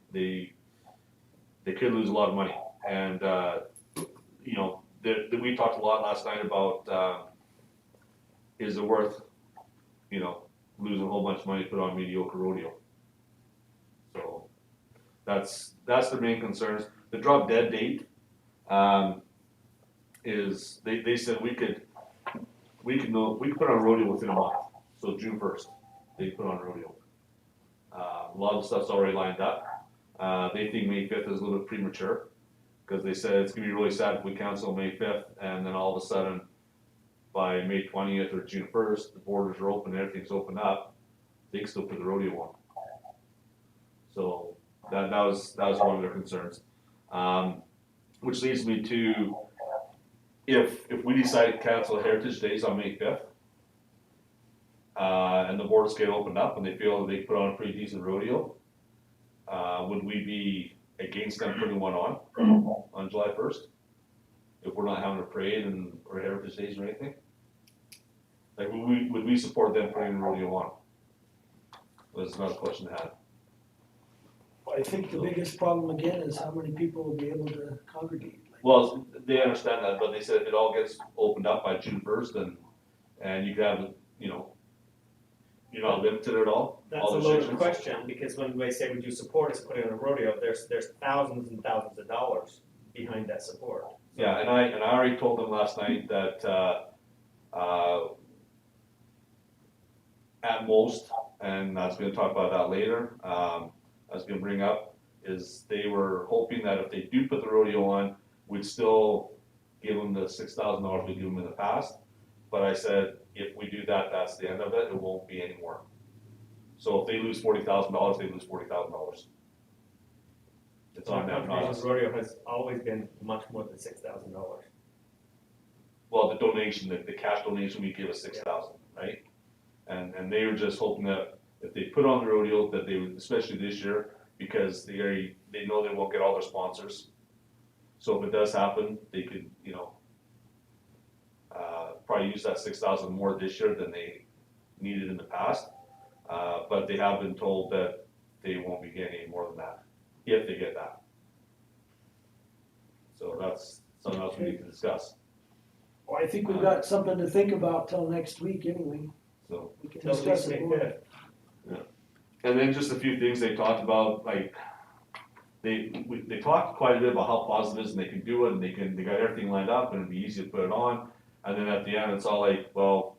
could lose a lot of money. And you know, we talked a lot last night about is it worth, losing a whole bunch of money to put on mediocre rodeo? So that's the main concerns. The drop dead date, is, they said we could put on rodeo within a month, so June 1st, they put on rodeo. A lot of the stuff's already lined up. They think May 5th is a little bit premature, because they said it's gonna be really sad if we cancel May 5th, and then all of a sudden, by May 20th or June 1st, the borders are open, everything's opened up, they can still put the rodeo on. So that was one of their concerns. Which leads me to, if we decide to cancel Heritage Days on May 5th, and the borders get opened up and they feel that they put on a pretty decent rodeo, would we be against them putting one on July 1st? If we're not having a parade or Heritage Days or anything? Like, would we support them putting a rodeo on? That's another question I had. I think the biggest problem again is how many people will be able to congregate. Well, they understand that, but they said if it all gets opened up by June 1st, and you could have, you're not limited at all. That's all a the loaded restrictions. question, because when they say, would you support us putting on a rodeo, there's thousands and thousands of dollars behind that support. So, Yeah, and I already told them last night that, at most, and I was gonna talk about that later, I was gonna bring up, is they were hoping that if they do put the rodeo on, we'd still give them the $6,000 we give them in the past. But I said, if we do that, that's the end of it, it won't be any more. So if they lose $40,000, they lose $40,000. It's on them, not Conservation's us. rodeo has always been much more than $6,000. Well, the donation, the cash donation, we give us $6,000, right? And they were just hoping that if they put on the rodeo, that they would, especially this year, because they know they won't get all their sponsors. So if it does happen, they could, probably use that $6,000 more this year than they needed in the past. But they have been told that they won't be getting any more than that, if they get that. So that's something else we need to discuss, Well, I think we've got something to think about till next week anyway. so. We can Till at discuss least it May more. 5th. And then just a few things they talked about, like, they talked quite a bit about how positive it is and they can do it and they got everything lined up and it'd be easy to put it on. And then at the end, it's all like, well,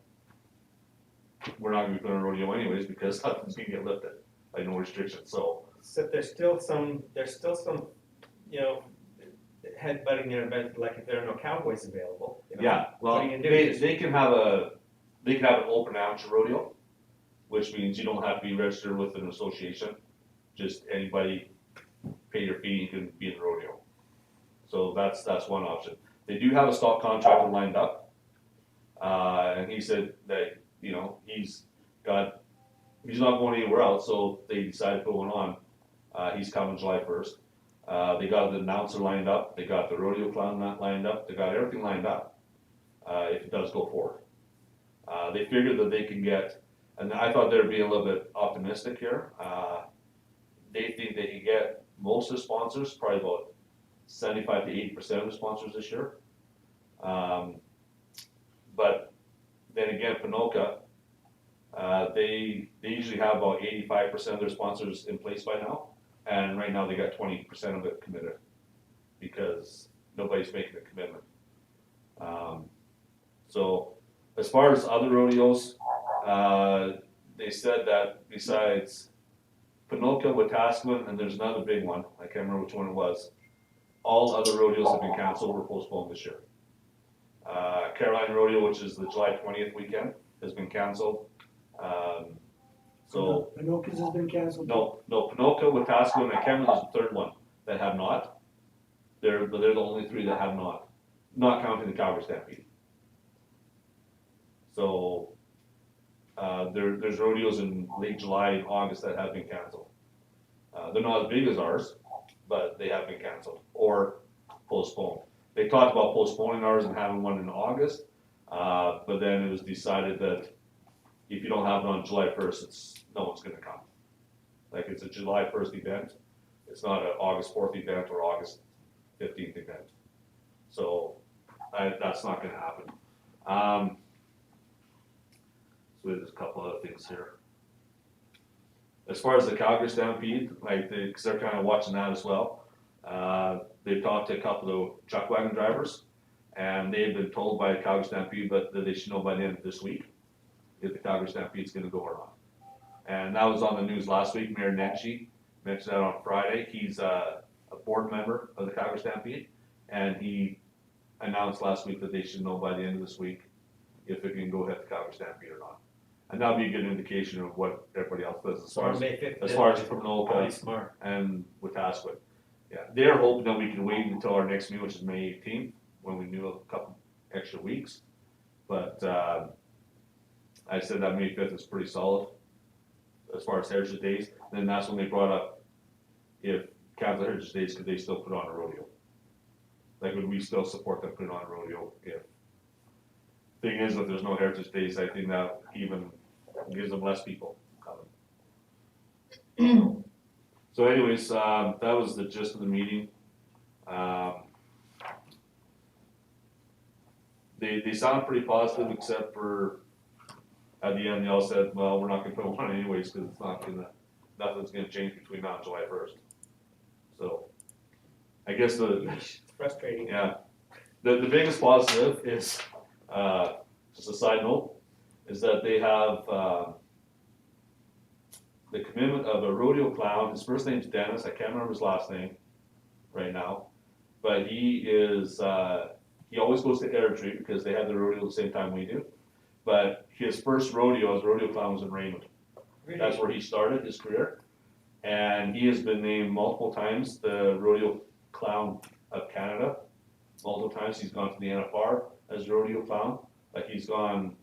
we're not gonna be putting a rodeo anyways because nothing's gonna get lifted, like no restrictions, so. So there's still some, headbutting their event, like if there are no cowboys available. Yeah, well, What are you gonna do? they can have an open amateur rodeo, which means you don't have to be registered with an association. Just anybody pay your fee, you can be in the rodeo. So that's one option. They do have a stock contractor lined up. And he said that, he's not going anywhere else, so they decided to put one on. He's coming July 1st. They got the announcer lined up, they got the rodeo clown lined up, they got everything lined up, if it does go forward. They figured that they can get, and I thought they'd be a little bit optimistic here. They think they can get most of the sponsors, probably about 75 to 80% of the sponsors this year. But then again, Panoka, they usually have about 85% of their sponsors in place by now. And right now they got 20% of it committed because nobody's making a commitment. So as far as other rodeos, they said that besides Panoka, Wetaskiwin, and there's another big one, I can't remember which one it was, all other rodeos have been canceled or postponed this year. Caroline Rodeo, which is the July 20th weekend, has been canceled. So Pinoca's has been canceled. no, Panoka, Wetaskiwin, and Cameron is the third one that have not. They're the only three that have not counting the Calgary Stampede. So there's rodeos in late July and August that have been canceled. They're not as big as ours, but they have been canceled or postponed. They talked about postponing ours and having one in August, but then it was decided that if you don't have it on July 1st, no one's gonna come. Like, it's a July 1st event, it's not an August 4th event or August 15th event. So, that's not gonna happen. basically, there's a couple other things here. As far as the Calgary Stampede, because they're kind of watching that as well. They've talked to a couple of chuck wagon drivers, and they've been told by the Calgary Stampede that they should know by the end of this week if the Calgary Stampede's gonna go or not. And that was on the news last week. Mayor Nenshi mentioned that on Friday. He's a board member of the Calgary Stampede, and he announced last week that they should know by the end of this week if it can go ahead to Calgary Stampede or not. And that'll be a good indication of what everybody else does as far as May 5th. as far as Pronoka Probably smart. and Wetaskiwin. Yeah, they're hoping that we can wait until our next meeting, which is May 18th, when we knew a couple extra weeks. But I said that May 5th is pretty solid as far as Heritage Days. Then that's when they brought up if cancel Heritage Days, could they still put on a rodeo? Like, would we still support them putting on a rodeo if? Thing is, if there's no Heritage Days, I think that even gives them less people coming. So anyways, that was the gist of the meeting. They sound pretty positive, except for at the end, they all said, well, we're not gonna put one anyways, because it's not gonna, nothing's gonna change between now and July 1st. So, I guess It's frustrating. yeah, the biggest positive is, just a side note, is that they have, the commitment of a rodeo clown. His first name's Dennis, I can't remember his last name right now, but he is, he always goes to Airdrie because they have the rodeo at the same time we do. But his first rodeo as rodeo clown was in Raymond. Really? That's where he started his career. And he has been named multiple times the rodeo clown of Canada. Multiple times he's gone to the NFR as rodeo clown. Like, he's gone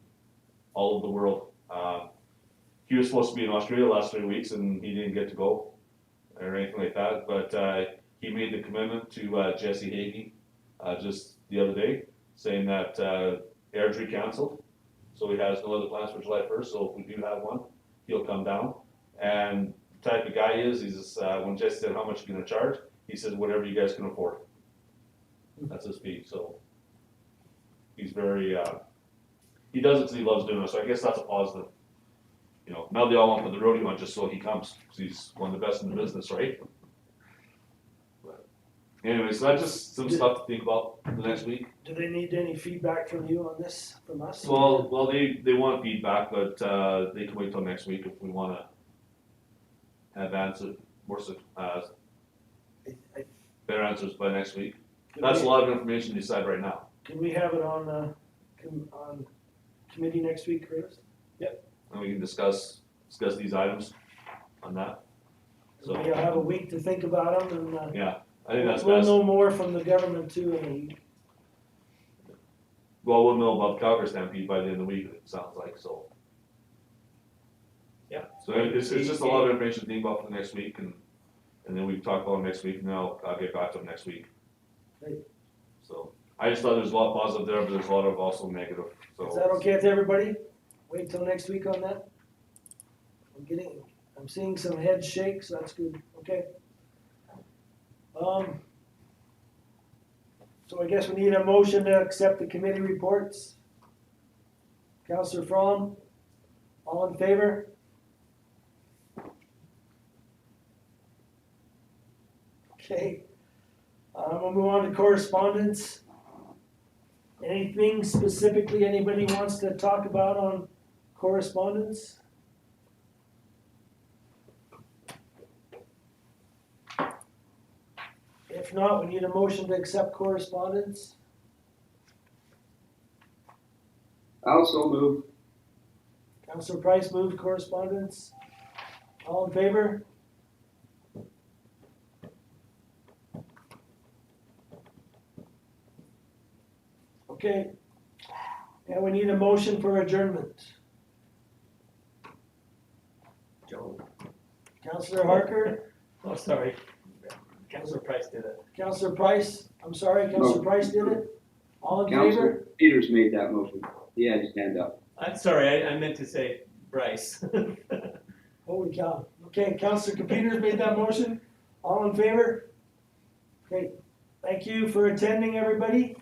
all over the world. He was supposed to be in Australia the last 3 weeks and he didn't get to go or anything like that. But he made the commitment to Jesse Hagee just the other day, saying that Airdrie canceled. So he has no other plans for July 1st. So if we do have one, he'll come down. And the type of guy he's when Jesse said how much you're gonna charge, he says whatever you guys can afford. That's his fee. So he's very, he does it because he loves doing it. So I guess that's a positive. You know, now they all want to put the rodeo on just so he comes, because he's one of the best in the business, right? But anyways, so that's just some stuff to think about for the next week. Do they need any feedback from you on this, from us? Well, they want feedback, but they can wait till next week if we want to have answered more, better answers by next week. That's a lot of information to decide right now. Can we have it on committee next week, Chris? And we can discuss these items on that. So, We'll have a week to think about them, and yeah, I think that's we'll best. know more from the government too in a week. Well, we'll know about the Calgary Stampede by the end of the week, it sounds like, so. Yeah. So it's just a lot of information to think about for the next week, and then we can talk about it next week, and then I'll get back to them next week. Great. So, I just thought there's a lot of positive there, but there's a lot of also negative, so. Is that okay with everybody? Wait till next week on that? I'm seeing some head shakes, that's good, okay. So I guess we need a motion to accept the committee reports. Councillor Fromm, all in favor? Okay, we'll move on to correspondence. Anything specifically anybody wants to talk about on correspondence? If not, we need a motion to accept correspondence. I also move. Councillor Price moved correspondence. All in favor? Okay. And we need a motion for adjournment. Joe. Councillor Harker, Oh, sorry. Councilor Price did it. Councillor Price, I'm sorry, Councillor Price did it. All in favor? Councilor Peters made that motion. He had his hand up. I'm sorry, I meant to say Bryce. Holy cow. Okay, Councillor Peters made that motion. All in favor? Great. Thank you for attending, everybody.